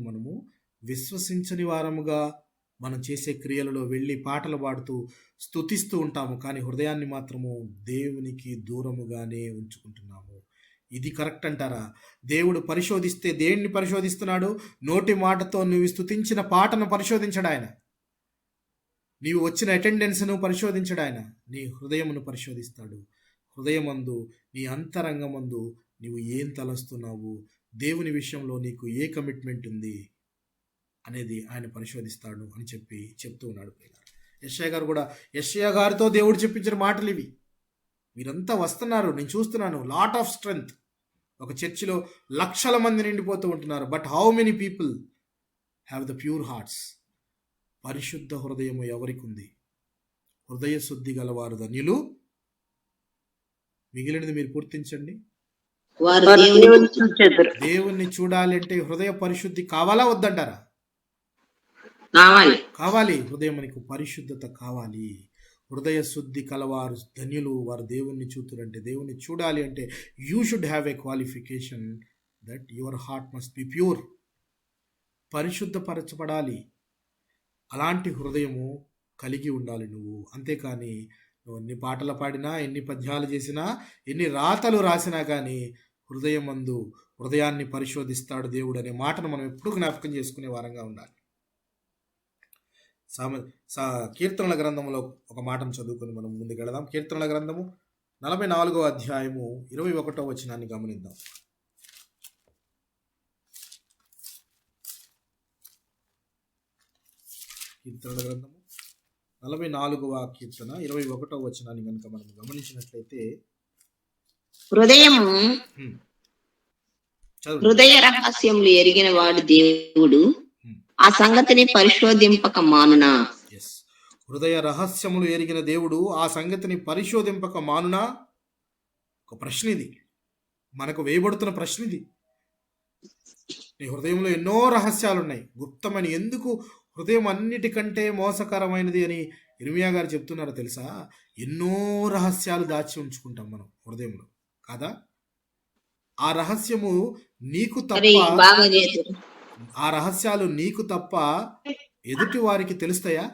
మనము విశ్వసించని వారముగా మనం చేసే క్రియలలో వెళ్ళి పాటలు పాడుతూ స్తుతిస్తూ ఉంటాము, కానీ హృదయాన్ని మాత్రము దేవునికి దూరముగానే ఉంచుకుంటున్నాము. ఇది కరెక్ట్ అంటారా? దేవుడు పరిశోధిస్తే దేన్ని పరిశోధిస్తున్నాడు? నోటి మాటతో నువ్వు స్తుతించిన పాటను పరిశోధించడు ఆయన, నీవు వచ్చిన అటెండెన్స్ను పరిశోధించడు ఆయన, నీ హృదయమును పరిశోధిస్తాడు. హృదయమందు నీ అంతరంగమందు నీవు ఏం తలస్తున్నావు, దేవుని విషయంలో నీకు ఏ కమిట్మెంట్ ఉంది అనేది ఆయన పరిశోధిస్తాడు అని చెప్తూ ఉన్నాడు. యెషయా గారు కూడా, యెషయా గారితో దేవుడు చెప్పించిన మాటలు ఇవి. మీరంతా వస్తున్నారు, నేను చూస్తున్నాను, లాట్ ఆఫ్ స్ట్రెంగ్త్. ఒక చర్చిలో లక్షల మంది నిండిపోతూ ఉంటున్నారు, but how many people have the pure hearts? పరిశుద్ధ హృదయము ఎవరికి ఉంది? హృదయ శుద్ధి గలవారు ధన్యులు. మిగిలినది మీరు పూర్తించండి. వారు వారు దేవుని దేవుని చూచెదరు. దేవుణ్ణి చూడాలి అంటే హృదయ పరిశుద్ధి కావాలా వద్దంటారా? కావాలి. హృదయం మనకు పరిశుద్ధత కావాలి. హృదయ శుద్ధి కలవారు ధన్యులు, వారు దేవుణ్ణి చూతురంటే, దేవుణ్ణి చూడాలి అంటే you should have a qualification that your heart must be pure. పరిశుద్ధపరచబడాలి. అలాంటి హృదయము కలిగి ఉండాలి నువ్వు. అంతేకాని నువ్వు ఎన్ని పాటలు పాడినా, ఎన్ని పద్యాలు చేసినా, ఎన్ని రాతలు రాసినా కానీ హృదయాన్ని పరిశోధిస్తాడు దేవుడు అనే మాటను మనం ఎప్పుడూ జ్ఞాపకం చేసుకునే వారంగా ఉండాలి. కీర్తనల గ్రంథంలో ఒక మాటను చదువుకొని మనం ముందుకు వెళదాం. కీర్తనల గ్రంథము 44వ అధ్యాయము 21వ వచనాన్ని గమనిద్దాం. కీర్తనల గ్రంథము 44వ కీర్తన 21వ వచనాన్ని కనుక మనం గమనించినట్లయితే, హృదయ రహస్యములు ఎరిగిన వాడు దేవుడు, ఆ సంగతిని పరిశోధింపక మానునా. హృదయ రహస్యములు ఎరిగిన దేవుడు ఆ సంగతిని పరిశోధింపక మానునా. ఒక ప్రశ్న ఇది, మనకు వేయబడుతున్న ప్రశ్న ఇది. నీ హృదయంలో ఎన్నో రహస్యాలు ఉన్నాయి, గుప్తమని. ఎందుకు హృదయం అన్నిటికంటే మోసకరమైనది అని ఇర్మియా గారు చెప్తున్నారో తెలుసా? ఎన్నో రహస్యాలు దాచి ఉంచుకుంటాం మనం హృదయంలో, కాదా? ఆ రహస్యము నీకు తప్ప, ఆ రహస్యాలు నీకు తప్ప ఎదుటి వారికి తెలుస్తాయా?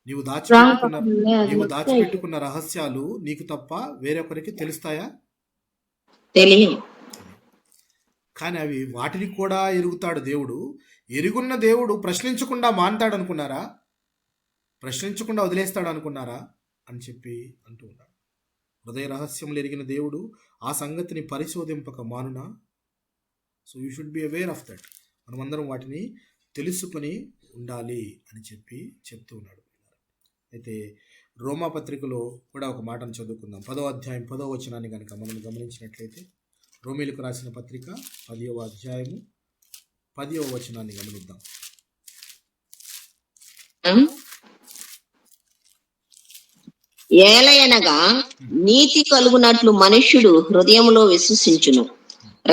నీవు దాచిపెట్టుకున్న రహస్యాలు నీకు తప్ప వేరొకరికి తెలుస్తాయా? తెలియదు. కానీ అవి వాటిని కూడా ఎరుగుతాడు దేవుడు. ఎరుగున్న దేవుడు ప్రశ్నించకుండా మాన్తాడు అనుకున్నారా? ప్రశ్నించకుండా వదిలేస్తాడు అనుకున్నారా అని చెప్పి అంటూ ఉన్నాడు. హృదయ రహస్యములు ఎరిగిన దేవుడు ఆ సంగతిని పరిశోధింపక మానునా. So you should be aware of that. మనమందరం వాటిని తెలుసుకొని ఉండాలి అని చెప్తూ ఉన్నాడు. అయితే రోమా పత్రికలో కూడా ఒక మాటను చదువుకుందాం. 10వ అధ్యాయం 10వ వచనాన్ని కనుక మనం గమనించినట్లయితే, రోమీలకు రాసిన పత్రిక 10వ అధ్యాయము 10వ వచనాన్ని గమనిద్దాం. ఏలయనగా నీతి కలుగునట్లు మనుష్యుడు హృదయములో విశ్వసించును,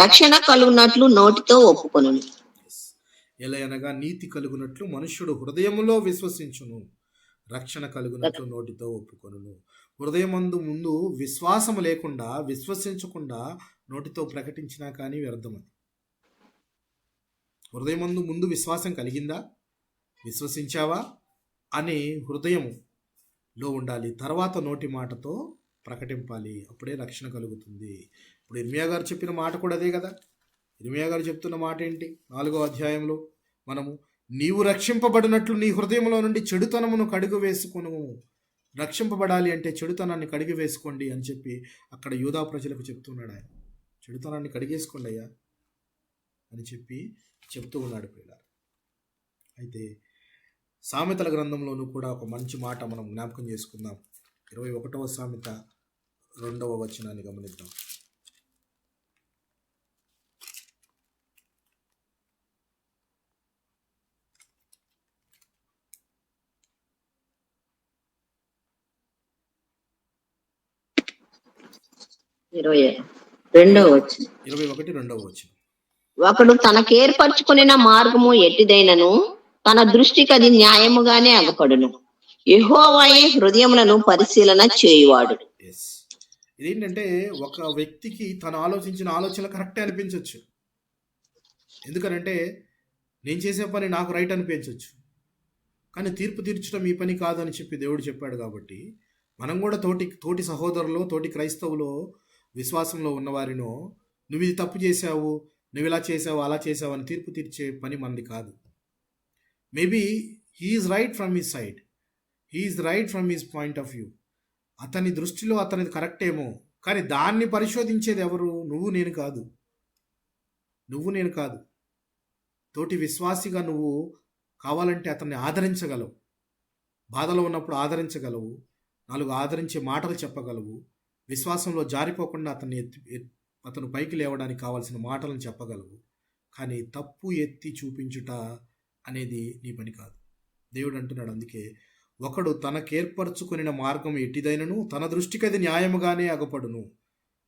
రక్షణ కలుగునట్లు నోటితో ఒప్పుకొనును. ఏలయనగా నీతి కలుగునట్లు మనుష్యుడు హృదయములో విశ్వసించును, రక్షణ కలుగునట్లు నోటితో ఒప్పుకొనును. హృదయమందు ముందు విశ్వాసము లేకుండా, విశ్వసించకుండా నోటితో ప్రకటించినా కానీ వ్యర్థమది. హృదయమందు ముందు విశ్వాసం కలిగిందా, విశ్వసించావా అని హృదయంలో ఉండాలి. తర్వాత నోటి మాటతో ప్రకటింపాలి. అప్పుడే రక్షణ కలుగుతుంది. ఇప్పుడు ఇర్మియా గారు చెప్పిన మాట కూడా అదే కదా. ఇర్మియా గారు చెప్తున్న మాట ఏంటి? 4వ అధ్యాయంలో మనము, నీవు రక్షింపబడినట్లు నీ హృదయంలో నుండి చెడుతనమును కడుగు వేసుకొను. రక్షింపబడాలి అంటే చెడుతనాన్ని కడిగి వేసుకోండి అని చెప్పి అక్కడ యూదా ప్రజలకు చెప్తున్నాడు ఆయన. చెడుతనాన్ని కడిగేసుకోండి అయ్యా అని చెప్తూ ఉన్నాడు పిల్లలు. అయితే సామెతల గ్రంథంలోనూ కూడా ఒక మంచి మాట మనం జ్ఞాపకం చేసుకుందాం. 21వ సామెత 2వ వచనాన్ని గమనిద్దాం. వచనం. 21 వచనం. ఒకడు తనకేర్పరచుకున్న మార్గము ఎట్టిదైనను తన దృష్టికి అది న్యాయముగానే అగపడును, యెహోవాయే హృదయములను పరిశీలన చేయువాడు. ఇదేంటంటే, ఒక వ్యక్తికి తను ఆలోచించిన ఆలోచన కరెక్టే అనిపించవచ్చు. ఎందుకనంటే నేను చేసే పని నాకు రైట్ అనిపించవచ్చు, కానీ తీర్పు తీర్చడం ఈ పని కాదు అని చెప్పి దేవుడు చెప్పాడు. కాబట్టి మనం కూడా తోటి సహోదరులు, తోటి క్రైస్తవులు, విశ్వాసంలో ఉన్నవారినో నువ్వు ఇది తప్పు చేశావు, నువ్వు ఇలా చేసావు, అలా చేసావు అని తీర్పు తీర్చే పని మనది కాదు. Maybe he's right from his side, he's right from his point of view. అతని దృష్టిలో అతనిది కరెక్టేమో, కానీ దాన్ని పరిశోధించేది ఎవరు? నువ్వు నేను కాదు. తోటి విశ్వాసిగా నువ్వు కావాలంటే అతన్ని ఆదరించగలవు, బాధలో ఉన్నప్పుడు ఆదరించగలవు, 4 ఆదరించే మాటలు చెప్పగలవు, విశ్వాసంలో జారిపోకుండా అతను పైకి లేవడానికి కావాల్సిన మాటలను చెప్పగలవు. కానీ తప్పు ఎత్తి చూపించుట అనేది నీ పని కాదు. దేవుడు అంటున్నాడు, అందుకే ఒకడు తనకేర్పరచుకొనిన మార్గం ఎట్టిదైనను తన దృష్టికి అది న్యాయముగానే అగపడును,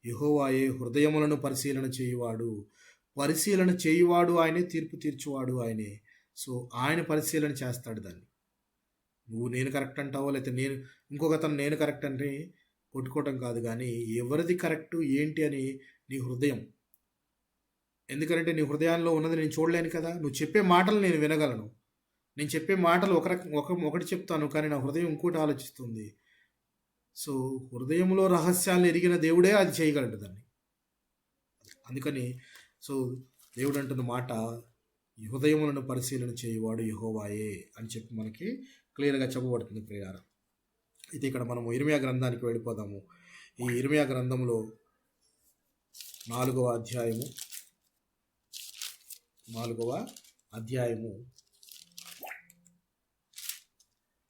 యెహోవాయే హృదయములను పరిశీలన చేయువాడు ఆయనే, తీర్పు తీర్చువాడు ఆయనే. సో ఆయన పరిశీలన చేస్తాడు దాన్ని. నువ్వు నేను కరెక్ట్ అంటావో, లేకపోతే ఇంకొకతను నేను కరెక్ట్ అంటే కొట్టుకోవటం కాదు, కానీ ఎవరిది కరెక్టు ఏంటి అని నీ హృదయం. ఎందుకంటే నీ హృదయాల్లో ఉన్నది నేను చూడలేను కదా. నువ్వు చెప్పే మాటలు నేను వినగలను, నేను చెప్పే మాటలు ఒకటి చెప్తాను, కానీ నా హృదయం ఇంకోటి ఆలోచిస్తుంది. సో హృదయంలో రహస్యాలను ఎరిగిన దేవుడే అది చేయగలడు దాన్ని. అందుకని సో దేవుడు అంటున్న మాట, ఈ హృదయములను పరిశీలన చేయువాడు యెహోవాయే అని చెప్పి మనకి క్లియర్గా చెప్పబడుతుంది ప్రియారా. అయితే ఇక్కడ మనము ఇర్మియా గ్రంథానికి వెళ్ళిపోదాము. ఈ ఇర్మియా గ్రంథంలో 4వ అధ్యాయము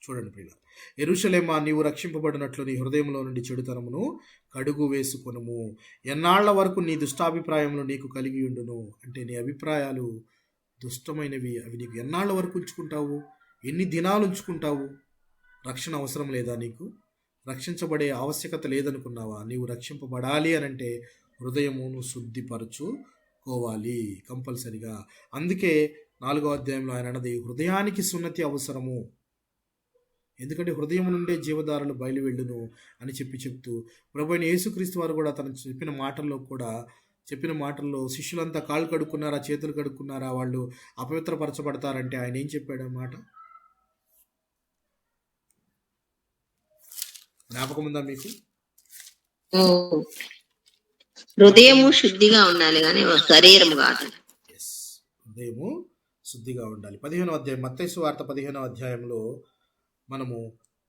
చూడండి ప్రియుల. యెరూషలేమా, నీవు రక్షింపబడినట్లు నీ హృదయంలో నుండి చెడుతనమును కడుగు వేసుకొనుము. ఎన్నాళ్ల వరకు నీ దుష్టాభిప్రాయములు నీకు కలిగి ఉండును. అంటే నీ అభిప్రాయాలు దుష్టమైనవి, అవి నీకు ఎన్నాళ్ల వరకు ఉంచుకుంటావు? ఎన్ని దినాలు ఉంచుకుంటావు? రక్షణ అవసరం లేదా నీకు? రక్షించబడే ఆవశ్యకత లేదనుకున్నావా? నీవు రక్షింపబడాలి అనంటే హృదయమును శుద్ధిపరచుకోవాలి కంపల్సరిగా. అందుకే 4వ అధ్యాయంలో ఆయన అన్నది, హృదయానికి సున్నతి అవసరము. ఎందుకంటే హృదయం నుండే జీవధారలు బయలువెళ్ళును అని చెప్తూ ప్రభువైన యేసుక్రీస్తు వారు కూడా తను చెప్పిన మాటల్లో శిష్యులంతా కాళ్ళు కడుక్కున్నారా, చేతులు కడుక్కున్నారా, వాళ్ళు అపవిత్రపరచబడతారంటే ఆయన ఏం చెప్పాడు మాట? జ్ఞాపకం ఉందా మీకు? హృదయము శుద్ధిగా ఉండాలి కానీ శరీరం కాదు. ఎస్, హృదయము శుద్ధిగా ఉండాలి. 15వ అధ్యాయం, మత్తయి సువార్త 15వ అధ్యాయంలో మనము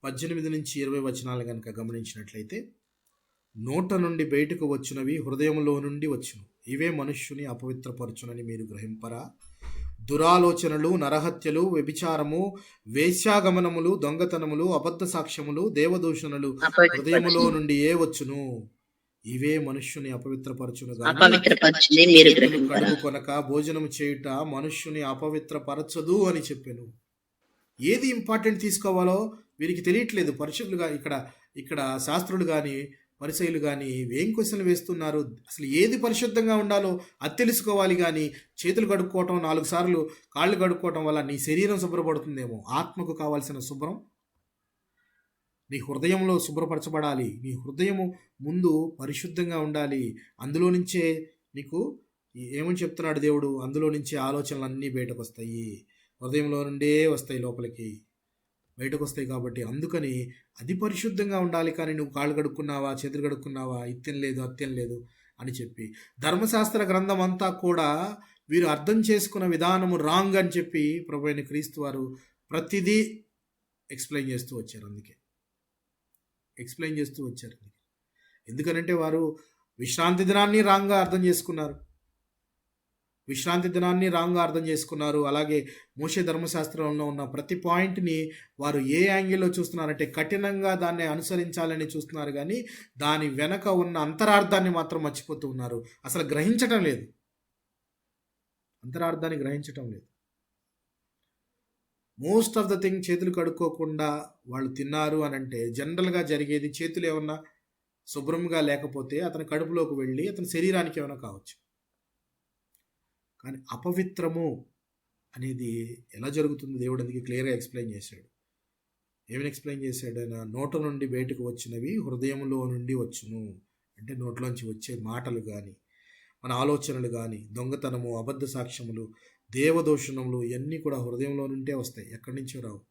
18 నుంచి 20 వచనాలు కనుక గమనించినట్లయితే, నోట నుండి బయటకు వచ్చినవి హృదయంలో నుండి వచ్చును, ఇవే మనుష్యుని అపవిత్రపరచునని మీరు గ్రహింపరా? దురాలోచనలు, నరహత్యలు, వ్యభిచారము, వేశ్యాగమనములు, దొంగతనములు, అబద్ధ సాక్ష్యములు, దేవదూషణలు హృదయములో నుండి ఏ వచ్చును, ఇవే మనుష్యుని అపవిత్రపరచును. కడుగు కొనక భోజనము చేయుట మనుష్యుని అపవిత్రపరచదు అని చెప్పాను. ఏది ఇంపార్టెంట్ తీసుకోవాలో వీరికి తెలియట్లేదు. పరిశుద్ధులుగా ఇక్కడ శాస్త్రులు కానీ పరిసయ్యులు కానీ ఏం క్వశ్చన్లు వేస్తున్నారు? అసలు ఏది పరిశుద్ధంగా ఉండాలో అది తెలుసుకోవాలి. కానీ చేతులు కడుక్కోవటం, 4 సార్లు కాళ్ళు కడుక్కోవటం వల్ల నీ శరీరం శుభ్రపడుతుందేమో. ఆత్మకు కావాల్సిన శుభ్రం నీ హృదయంలో శుభ్రపరచబడాలి. నీ హృదయము ముందు పరిశుద్ధంగా ఉండాలి. అందులో నుంచే నీకు ఏమని చెప్తున్నాడు దేవుడు? అందులో నుంచే ఆలోచనలు అన్నీ బయటకు వస్తాయి. హృదయంలో నుండే వస్తాయి, లోపలికి బయటకు వస్తాయి. కాబట్టి అందుకని అది పరిశుద్ధంగా ఉండాలి. కానీ నువ్వు కాళ్ళు కడుక్కున్నావా, చేతులు కడుక్కున్నావా, ఇత్యం లేదు అత్యం లేదు అని చెప్పి ధర్మశాస్త్ర గ్రంథం అంతా కూడా వీరు అర్థం చేసుకున్న విధానము రాంగ్ అని చెప్పి ప్రభువైన క్రీస్తు వారు ప్రతిదీ ఎక్స్ప్లెయిన్ చేస్తూ వచ్చారు. ఎందుకనంటే వారు విశ్రాంతి దినాన్ని రాంగ్గా అర్థం చేసుకున్నారు. అలాగే మోషే ధర్మశాస్త్రంలో ఉన్న ప్రతి పాయింట్ని వారు ఏ యాంగిల్లో చూస్తున్నారంటే కఠినంగా దాన్ని అనుసరించాలని చూస్తున్నారు, కానీ దాని వెనక ఉన్న అంతరార్థాన్ని మాత్రం మర్చిపోతూ ఉన్నారు. అసలు గ్రహించటం లేదు. మోస్ట్ ఆఫ్ ద థింగ్ చేతులు కడుక్కోకుండా వాళ్ళు తిన్నారు అని అంటే జనరల్గా జరిగేది, చేతులు ఏమన్నా శుభ్రంగా లేకపోతే అతని కడుపులోకి వెళ్ళి అతని శరీరానికి ఏమైనా కావచ్చు. కానీ అపవిత్రము అనేది ఎలా జరుగుతుంది? దేవుడు అందుకే క్లియర్గా ఎక్స్ప్లెయిన్ చేశాడు. ఏమని ఎక్స్ప్లెయిన్ చేశాడు ఆయన? నోట నుండి బయటకు వచ్చినవి హృదయంలో నుండి వచ్చును. అంటే నోట్లోంచి వచ్చే మాటలు కానీ, మన ఆలోచనలు కానీ, దొంగతనము, అబద్ధ సాక్ష్యములు, దేవదూషణములు ఇవన్నీ కూడా హృదయంలో నుండే వస్తాయి, ఎక్కడి నుంచో రావు.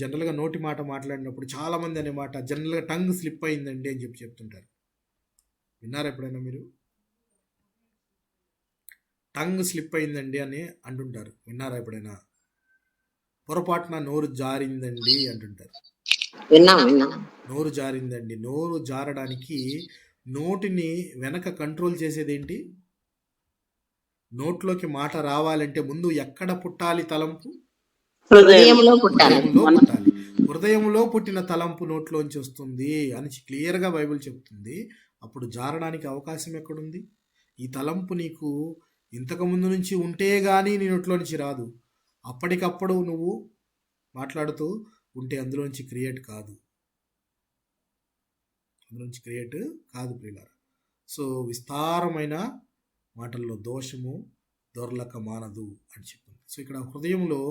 జనరల్గా నోటి మాట మాట్లాడినప్పుడు చాలామంది అనే మాట జనరల్గా టంగ్ స్లిప్ అయిందండి అని చెప్తుంటారు. విన్నారా ఎప్పుడైనా మీరు? టంగ్ స్లిప్ అయిందండి అని అంటుంటారు. విన్నారా ఎప్పుడైనా? పొరపాటున నోరు జారిందండి అంటుంటారు. నోరు జారిందండి. నోరు జారడానికి నోటిని వెనక కంట్రోల్ చేసేది ఏంటి? నోట్లోకి మాట రావాలంటే ముందు ఎక్కడ పుట్టాలి తలంపు? హృదయంలో పుట్టాలి. హృదయంలో పుట్టిన తలంపు నోట్లోంచి వస్తుంది అని క్లియర్గా బైబిల్ చెప్తుంది. అప్పుడు జారడానికి అవకాశం ఎక్కడుంది? ఈ తలంపు నీకు ఇంతకుముందు నుంచి ఉంటే కానీ నీ నోట్లో నుంచి రాదు. అప్పటికప్పుడు నువ్వు మాట్లాడుతూ ఉంటే అందులోంచి క్రియేట్ కాదు ప్రియులారా. సో విస్తారమైన మాటల్లో దోషము దొర్లక మానదు అని చెప్పింది. సో ఇక్కడ హృదయంలో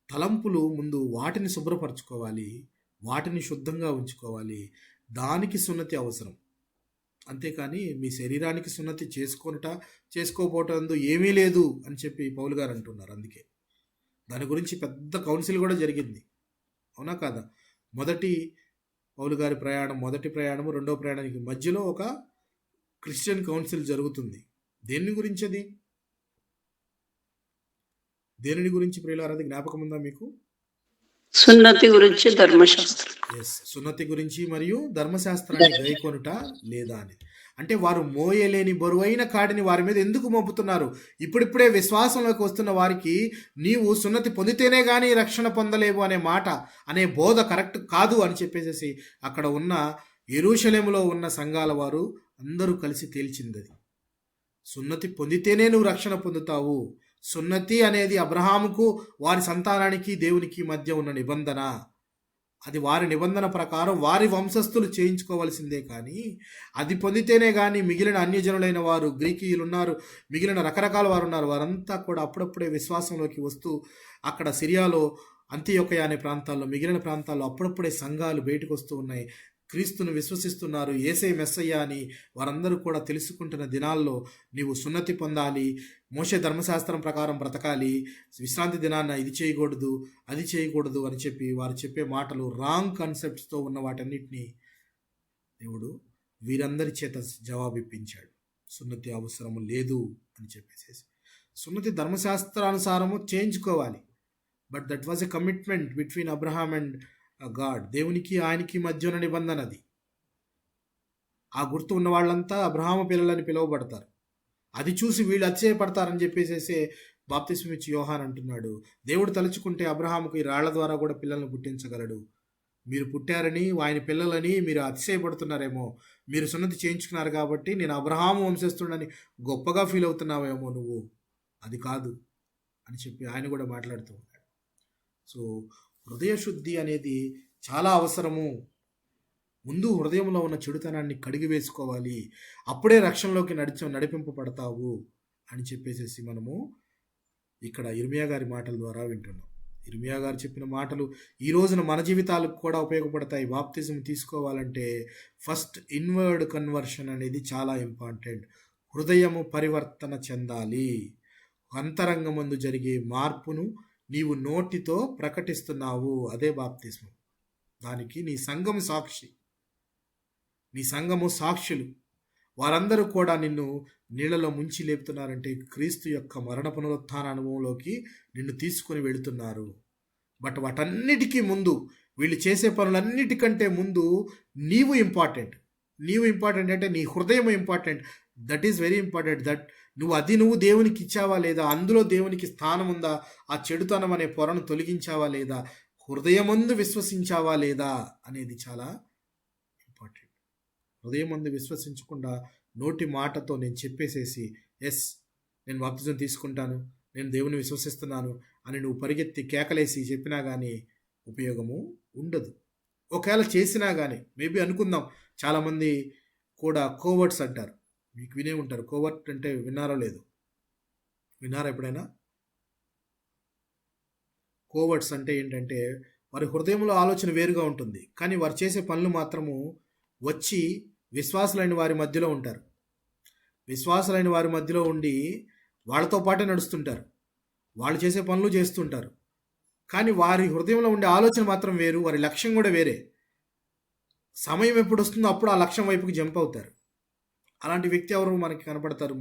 తలంపులు ముందు వాటిని శుభ్రపరచుకోవాలి, వాటిని శుద్ధంగా ఉంచుకోవాలి. దానికి సున్నతి అవసరం. అంతేకాని మీ శరీరానికి సున్నతి చేసుకోపోవటందు ఏమీ లేదు అని చెప్పి పౌలు గారు అంటున్నారు. అందుకే దాని గురించి పెద్ద కౌన్సిల్ కూడా జరిగింది, అవునా కాదా? పౌలు గారి మొదటి ప్రయాణము రెండో ప్రయాణానికి మధ్యలో ఒక క్రిస్టియన్ కౌన్సిల్ జరుగుతుంది. దేని గురించి అది? దేనిని గురించి ప్రియులారా? అది జ్ఞాపకం ఉందా మీకు? సున్నతి గురించి, ధర్మశాస్త్రం. సున్నతి గురించి మరియు ధర్మశాస్త్రాన్ని గైకొనుట లేదా అని. అంటే వారు మోయలేని బరువైన కాడిని వారి మీద ఎందుకు మోపుతున్నారు? ఇప్పుడిప్పుడే విశ్వాసంలోకి వస్తున్న వారికి నీవు సున్నతి పొందితేనే కానీ రక్షణ పొందలేవు అనే బోధ కరెక్ట్ కాదు అని చెప్పేసి అక్కడ ఉన్న యెరూషలేములో ఉన్న సంఘాల వారు అందరూ కలిసి తేల్చింది. సున్నతి పొందితేనే నువ్వు రక్షణ పొందుతావు. సున్నతి అనేది అబ్రహాముకు వారి సంతానానికి దేవునికి మధ్య ఉన్న నిబంధన. అది వారి నిబంధన ప్రకారం వారి వంశస్థులు చేయించుకోవాల్సిందే. కానీ అది పొందితేనే కానీ మిగిలిన అన్యజనులైన వారు, గ్రీకీయులు ఉన్నారు, మిగిలిన రకరకాల వారు ఉన్నారు, వారంతా కూడా అప్పుడప్పుడే విశ్వాసంలోకి వస్తూ అక్కడ సిరియాలో, అంతియోకయ అనే ప్రాంతాల్లో, మిగిలిన ప్రాంతాల్లో అప్పుడప్పుడే సంఘాలు బయటకు వస్తూ ఉన్నాయి. క్రీస్తును విశ్వసిస్తున్నారు, యేసే మెస్సయ్య అని వారందరూ కూడా తెలుసుకుంటున్న దినాల్లో నీవు సున్నతి పొందాలి, మోషే ధర్మశాస్త్రం ప్రకారం బ్రతకాలి, విశ్రాంతి దినాన్న ఇది చేయకూడదు అది చేయకూడదు అని చెప్పి వారు చెప్పే మాటలు రాంగ్ కాన్సెప్ట్స్తో ఉన్న వాటన్నిటినీ దేవుడు వీరందరి చేత జవాబిప్పించాడు. సున్నతి అవసరము లేదు అని చెప్పేసి. సున్నతి ధర్మశాస్త్రానుసారము చేయించుకోవాలి, but that was a commitment between Abraham and God. దేవునికి ఆయనకి మధ్య ఉన్న నిబంధన అది. ఆ గుర్తు ఉన్న వాళ్ళంతా అబ్రహాము పిల్లలని పిలువబడతారు. అది చూసి వీళ్ళు అతిశయపడతారని చెప్పేసి బాప్తిస్మం ఇచ్చి యోహాన్ అంటున్నాడు, దేవుడు తలుచుకుంటే అబ్రహాముకి రాళ్ల ద్వారా కూడా పిల్లలను పుట్టించగలడు. మీరు పుట్టారని, ఆయన పిల్లలని మీరు అతిశయపడుతున్నారేమో, మీరు సున్నతి చేయించుకున్నారు కాబట్టి నేను అబ్రహాము వంశస్థుడని గొప్పగా ఫీల్ అవుతున్నావేమో నువ్వు, అది కాదు అని చెప్పి ఆయన కూడా మాట్లాడుతూ ఉన్నాడు. సో హృదయ శుద్ధి అనేది చాలా అవసరము. ముందు హృదయంలో ఉన్న చెడుతనాన్ని కడిగి వేసుకోవాలి, అప్పుడే రక్షణలోకి నడిపింపబడతావు అని చెప్పేసి మనము ఇక్కడ ఇర్మియా గారి మాటల ద్వారా వింటున్నాం. ఇర్మియా గారు చెప్పిన మాటలు ఈ రోజున మన జీవితాలకు కూడా ఉపయోగపడతాయి. బాప్తిజం తీసుకోవాలంటే ఫస్ట్ ఇన్వర్డ్ కన్వర్షన్ అనేది చాలా ఇంపార్టెంట్. హృదయము పరివర్తన చెందాలి. అంతరంగమందు జరిగే మార్పును నీవు నోటితో ప్రకటిస్తున్నావు, అదే బాప్తిస్మం. దానికి నీ సంఘము సాక్షి, నీ సంఘము సాక్షులు. వారందరూ కూడా నిన్ను నీళ్లలో ముంచి లేపుతున్నారంటే క్రీస్తు యొక్క మరణ పునరుత్థాన అనుభవంలోకి నిన్ను తీసుకొని వెళుతున్నారు. బట్ వాటన్నిటికీ ముందు, వీళ్ళు చేసే పనులన్నిటికంటే ముందు నీవు ఇంపార్టెంట్ అంటే నీ హృదయం important. That is very important. నువ్వు దేవునికి ఇచ్చావా లేదా, అందులో దేవునికి స్థానం ఉందా, ఆ చెడుతనం అనే పొరను తొలగించావా లేదా, హృదయమందు విశ్వసించావా లేదా అనేది చాలా ఇంపార్టెంట్. హృదయమందు విశ్వసించకుండా నోటి మాటతో నేను చెప్పేసేసి నేను బాప్తిజం తీసుకుంటాను, నేను దేవుని విశ్వసిస్తున్నాను అని నువ్వు పరిగెత్తి కేకలేసి చెప్పినా కానీ ఉపయోగము ఉండదు. ఒకవేళ చేసినా కానీ మేబీ అనుకుందాం, చాలామంది కూడా కోవర్ట్స్ అంటారు, మీకు వినే ఉంటారు. కోవర్ట్ అంటే విన్నారో లేదు? విన్నారా ఎప్పుడైనా? కోవర్ట్స్ అంటే ఏంటంటే వారి హృదయంలో ఆలోచన వేరుగా ఉంటుంది, కానీ వారు చేసే పనులు మాత్రము వచ్చి విశ్వాసులైన వారి మధ్యలో ఉంటారు. విశ్వాసులైన వారి మధ్యలో ఉండి వాళ్ళతో పాటే నడుస్తుంటారు, వాళ్ళు చేసే పనులు చేస్తుంటారు, కానీ వారి హృదయంలో ఉండే ఆలోచన మాత్రం వేరు, వారి లక్ష్యం కూడా వేరే. సమయం ఎప్పుడు వస్తుందో అప్పుడు ఆ లక్ష్యం వైపుకి జంప్ అవుతారు. అలాంటి వ్యక్తి ఎవరు మనకి కనపడతారు?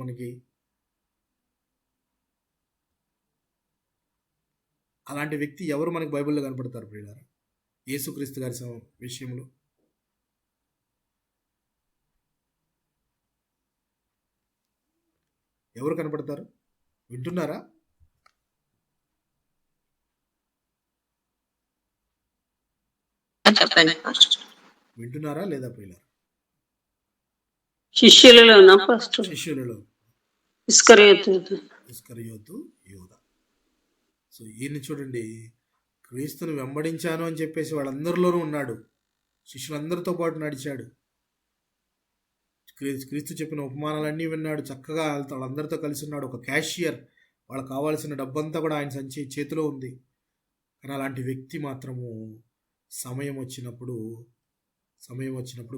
అలాంటి వ్యక్తి ఎవరు మనకి బైబిల్లో కనపడతారు ప్రియులారా? యేసుక్రీస్తు గారి విషయంలో ఎవరు కనపడతారు? వింటున్నారా? వింటున్నారా లేదా ప్రియులారా? శిష్యులలో ఇస్కరియోతు యూదా. సో ఈయన్ని చూడండి, క్రీస్తుని వెంబడించాను అని చెప్పేసి వాళ్ళందరిలోనూ ఉన్నాడు, శిష్యులందరితో పాటు నడిచాడు, క్రీస్తు చెప్పిన ఉపమానాలన్నీ విన్నాడు, చక్కగా వాళ్ళందరితో కలిసి ఉన్నాడు. ఒక క్యాషియర్, వాళ్ళకి కావాల్సిన డబ్బంతా కూడా ఆయన చేతిలో ఉంది. కానీ అలాంటి వ్యక్తి మాత్రము సమయం వచ్చినప్పుడు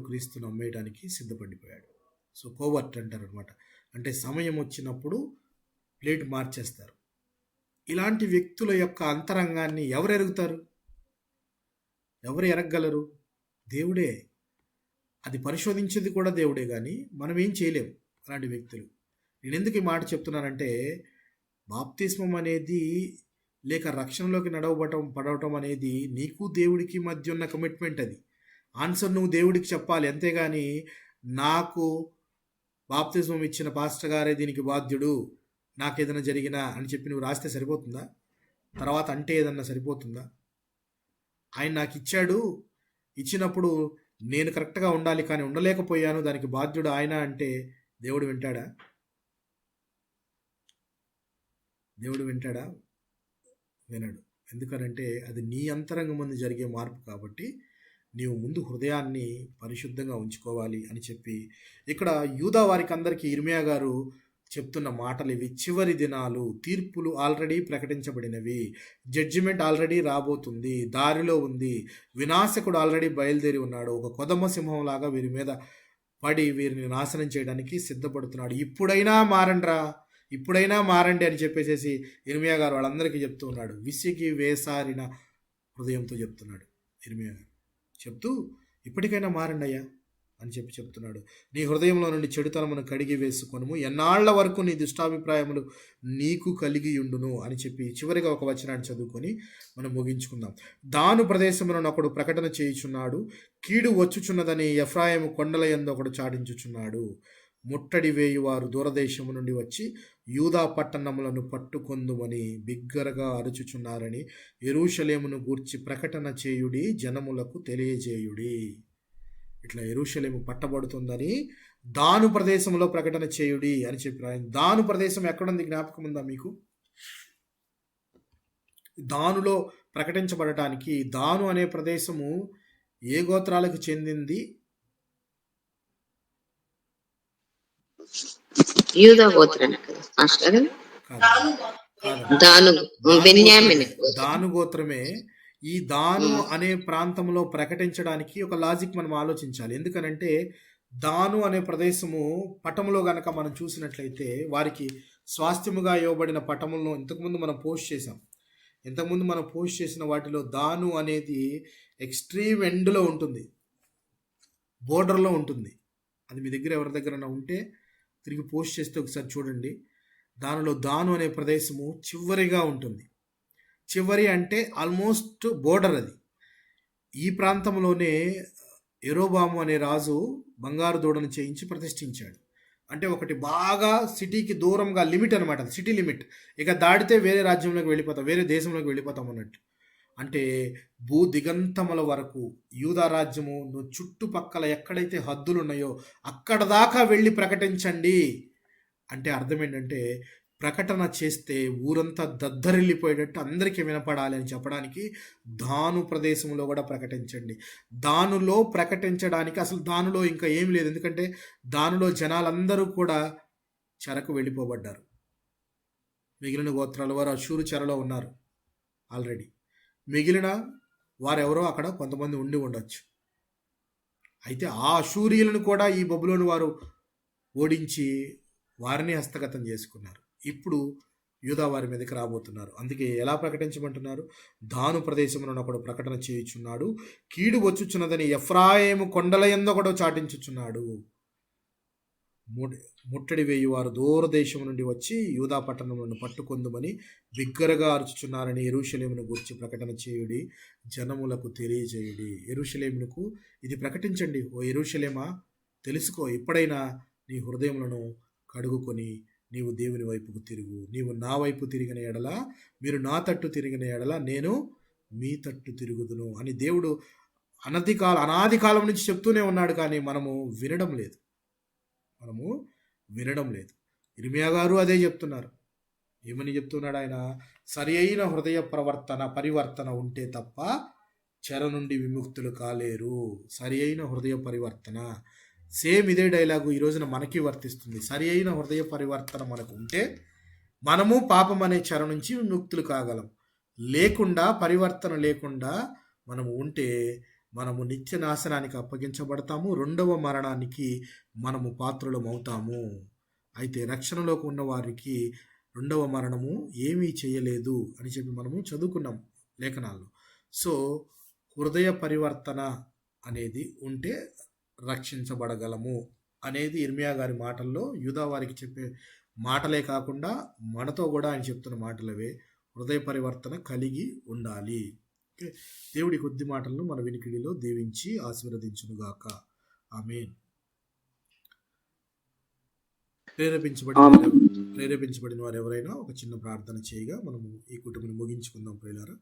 క్రీస్తును అమ్మేయడానికి సిద్ధపడిపోయాడు. సో కోవర్ట్ అంటారు అనమాట. అంటే సమయం వచ్చినప్పుడు ప్లేట్ మార్చేస్తారు. ఇలాంటి వ్యక్తుల యొక్క అంతరంగాన్ని ఎవరు ఎరుగుతారు? ఎవరు ఎరగగలరు? దేవుడే. అది పరిశోధించేది కూడా దేవుడే, కానీ మనం ఏం చేయలేము అలాంటి వ్యక్తులు. నేను ఎందుకు ఈ మాట చెప్తున్నానంటే, బాప్తిస్మం అనేది లేక రక్షణలోకి పడవటం అనేది నీకు దేవుడికి మధ్య ఉన్న కమిట్మెంట్. అది ఆన్సర్ నువ్వు దేవుడికి చెప్పాలి, అంతేగాని నాకు బాప్తిస్మం ఇచ్చిన పాస్టర్ గారే దీనికి బాధ్యుడు, నాకేదైనా జరిగినా అని చెప్పి నువ్వు రాస్తే సరిపోతుందా? తర్వాత అంటే ఏదన్నా సరిపోతుందా? ఆయన నాకు ఇచ్చాడు, ఇచ్చినప్పుడు నేను కరెక్ట్గా ఉండాలి, కానీ ఉండలేకపోయాను, దానికి బాధ్యుడు ఆయన అంటే దేవుడు వింటాడా? దేవుడు వింటాడా? వినడు. ఎందుకనంటే అది నీ అంతరంగం ముందు జరిగే మార్పు కాబట్టి నీవు ముందు హృదయాన్ని పరిశుద్ధంగా ఉంచుకోవాలి అని చెప్పి ఇక్కడ యూదా వారికి అందరికీ ఇర్మియా గారు చెప్తున్న మాటలు ఇవి. చివరి దినాలు, తీర్పులు ఆల్రెడీ ప్రకటించబడినవి, జడ్జిమెంట్ ఆల్రెడీ రాబోతుంది, దారిలో ఉంది, వినాశకుడు ఆల్రెడీ బయలుదేరి ఉన్నాడు, ఒక కొదమ సింహంలాగా వీరి మీద పడి వీరిని నాశనం చేయడానికి సిద్ధపడుతున్నాడు. ఇప్పుడైనా మారండి అని చెప్పేసి ఇర్మియా గారు వాళ్ళందరికీ చెప్తూ ఉన్నాడు. విసిగి వేసారిన హృదయంతో చెప్తున్నాడు ఇర్మియా గారు. చెప్తూ ఇప్పటికైనా మారండి అయ్యా అని చెప్తున్నాడు. నీ హృదయంలో నుండి చెడుతనమును కడిగి వేసుకొనుము, ఎన్నాళ్ల వరకు నీ దుష్టాభిప్రాయములు నీకు కలిగి ఉండును అని చెప్పి చివరిగా ఒక వచనాన్ని చదువుకొని మనం ముగించుకుందాం. దాను ప్రదేశములను ఒకడు ప్రకటన చేయుచున్నాడు, కీడు వచ్చుచున్నదని ఎఫ్రాయిము కొండల యందు ఒకడు చాటించుచున్నాడు. ముట్టడి వేయువారు దూరదేశము నుండి వచ్చి యూదా పట్టణములను పట్టుకొందుమని బిగ్గరగా అరుచుచున్నారని యెరూషలేమును గూర్చి ప్రకటన చేయుడి, జనములకు తెలియజేయుడి. ఇట్లా యెరూషలేము పట్టబడుతుందని దాను ప్రదేశంలో ప్రకటన చేయుడి అని చెప్పి. దాను ప్రదేశం ఎక్కడుంది? జ్ఞాపకం ఉందా మీకు? దానులో ప్రకటించబడటానికి దాను అనే ప్రదేశము ఏ గోత్రాలకు చెందింది? యూదా గోత్రానికి మాస్టర్. దాను బెన్యామిన్ దాను గోత్రమే. ఈ దాను అనే ప్రాంతంలో ప్రకటించడానికి ఒక లాజిక్ మనం ఆలోచించాలి. ఎందుకనంటే దాను అనే ప్రదేశము పటములో గనక మనం చూసినట్లయితే వారికి స్వాస్థ్యముగా ఇవ్వబడిన పటములను ఇంతకుముందు మనం పోస్ట్ చేసిన వాటిలో దాను అనేది ఎక్స్ట్రీమ్ ఎండ్లో ఉంటుంది, బోర్డర్లో ఉంటుంది. అది మీ దగ్గర ఎవరి దగ్గర ఉంటే తిరిగి పోస్ట్ చేస్తే ఒకసారి చూడండి. దానిలో దాను అనే ప్రదేశము చివరిగా ఉంటుంది. చివరి అంటే ఆల్మోస్ట్ బోర్డర్ అది. ఈ ప్రాంతంలోనే యెరోబాము అనే రాజు బంగారు దూడను చేయించి ప్రతిష్ఠించాడు. అంటే ఒకటి బాగా సిటీకి దూరంగా లిమిట్ అనమాట, సిటీ లిమిట్. ఇక దాటితే వేరే రాజ్యంలోకి వెళ్ళిపోతాం, వేరే దేశంలోకి వెళ్ళిపోతాం అన్నట్టు. అంటే భూ దిగంతముల వరకు యూదా రాజ్యము చుట్టుపక్కల ఎక్కడైతే హద్దులు ఉన్నాయో అక్కడ దాకా వెళ్ళి ప్రకటించండి. అంటే అర్థం ఏంటంటే ప్రకటన చేస్తే ఊరంతా దద్దరిల్లిపోయేటట్టు అందరికీ వినపడాలి అని చెప్పడానికి దాను ప్రదేశంలో కూడా ప్రకటించండి. దానులో ప్రకటించడానికి అసలు దానులో ఇంకా ఏం లేదు. ఎందుకంటే దానులో జనాలందరూ కూడా చెరకు వెళ్ళిపోబడ్డారు. మిగిలిన గోత్రాల వారు అషూరు చెరలో ఉన్నారు ఆల్రెడీ. మిగిలిన వారెవరో అక్కడ కొంతమంది ఉండి ఉండొచ్చు. అయితే ఆ అషూరియులను కూడా ఈ బబులోను వారు ఓడించి వారిని హస్తగతం చేసుకున్నారు. ఇప్పుడు యూదా వారి మీదకి రాబోతున్నారు. అందుకే ఎలా ప్రకటించమంటున్నారు? దాను ప్రదేశమున ఒకడు ప్రకటన చేయుచున్నాడు, కీడు వచ్చుచున్నదని ఎఫ్రాయిము కొండల యందు ఒకడు చాటించుచున్నాడు. ముట్టడి వేయువారు దూరదేశము నుండి వచ్చి యూదా పట్టణములను పట్టుకొందుమని బిగ్గరగా అరుచుచున్నారని యెరూషలేమును గూర్చి ప్రకటన చేయుడి, జనములకు తెలియజేయుడి. యెరూషలేమునకు ఇది ప్రకటించండి. ఓ యెరూషలేమా, తెలుసుకో, ఇప్పుడైనా నీ హృదయములను కడుగుకొని నీవు దేవుని వైపుకు తిరుగు. నీవు నా వైపు తిరిగిన ఎడల, మీరు నా తట్టు తిరిగిన ఎడల నేను మీ తట్టు తిరుగుదును అని దేవుడు అనాది కాలం నుంచి చెప్తూనే ఉన్నాడు. కానీ మనము వినడం లేదు. ఇర్మియా గారు అదే చెప్తున్నారు. ఏమని చెప్తున్నాడు ఆయన? సరి అయిన హృదయ పరివర్తన ఉంటే తప్ప చెర నుండి విముక్తులు కాలేరు. సరి అయిన హృదయ పరివర్తన, సేమ్ ఇదే డైలాగు ఈ రోజున మనకి వర్తిస్తుంది. సరి అయిన హృదయ పరివర్తన మనకు ఉంటే మనము పాపం అనే చెర నుంచి విముక్తులు కాగలం. పరివర్తన లేకుండా మనము ఉంటే మనము నిత్య నాశనానికి అప్పగించబడతాము, రెండవ మరణానికి మనము పాత్రులం అవుతాము. అయితే రక్షణలోకి ఉన్న వారికి రెండవ మరణము ఏమీ చేయలేదు అని చెప్పి మనము చదువుకున్నాం లేఖనాల్లో. సో హృదయ పరివర్తన అనేది ఉంటే రక్షించబడగలము అనేది ఇర్మియా గారి మాటల్లో యూదా వారికి చెప్పే మాటలే కాకుండా మనతో కూడా ఆయన చెప్తున్న మాటలవే. హృదయ పరివర్తన కలిగి ఉండాలి. ఓకే, దేవుడి కొద్ది మాటలను మన వినికిడిలో దీవించి ఆశీర్వదించునుగాక. ఆమేన్. ప్రేరేపించబడిన వారు ఎవరైనా ఒక చిన్న ప్రార్థన చేయగా మనము ఈ కుటుంబాన్ని ముగించుకుందాం ప్రియులారా.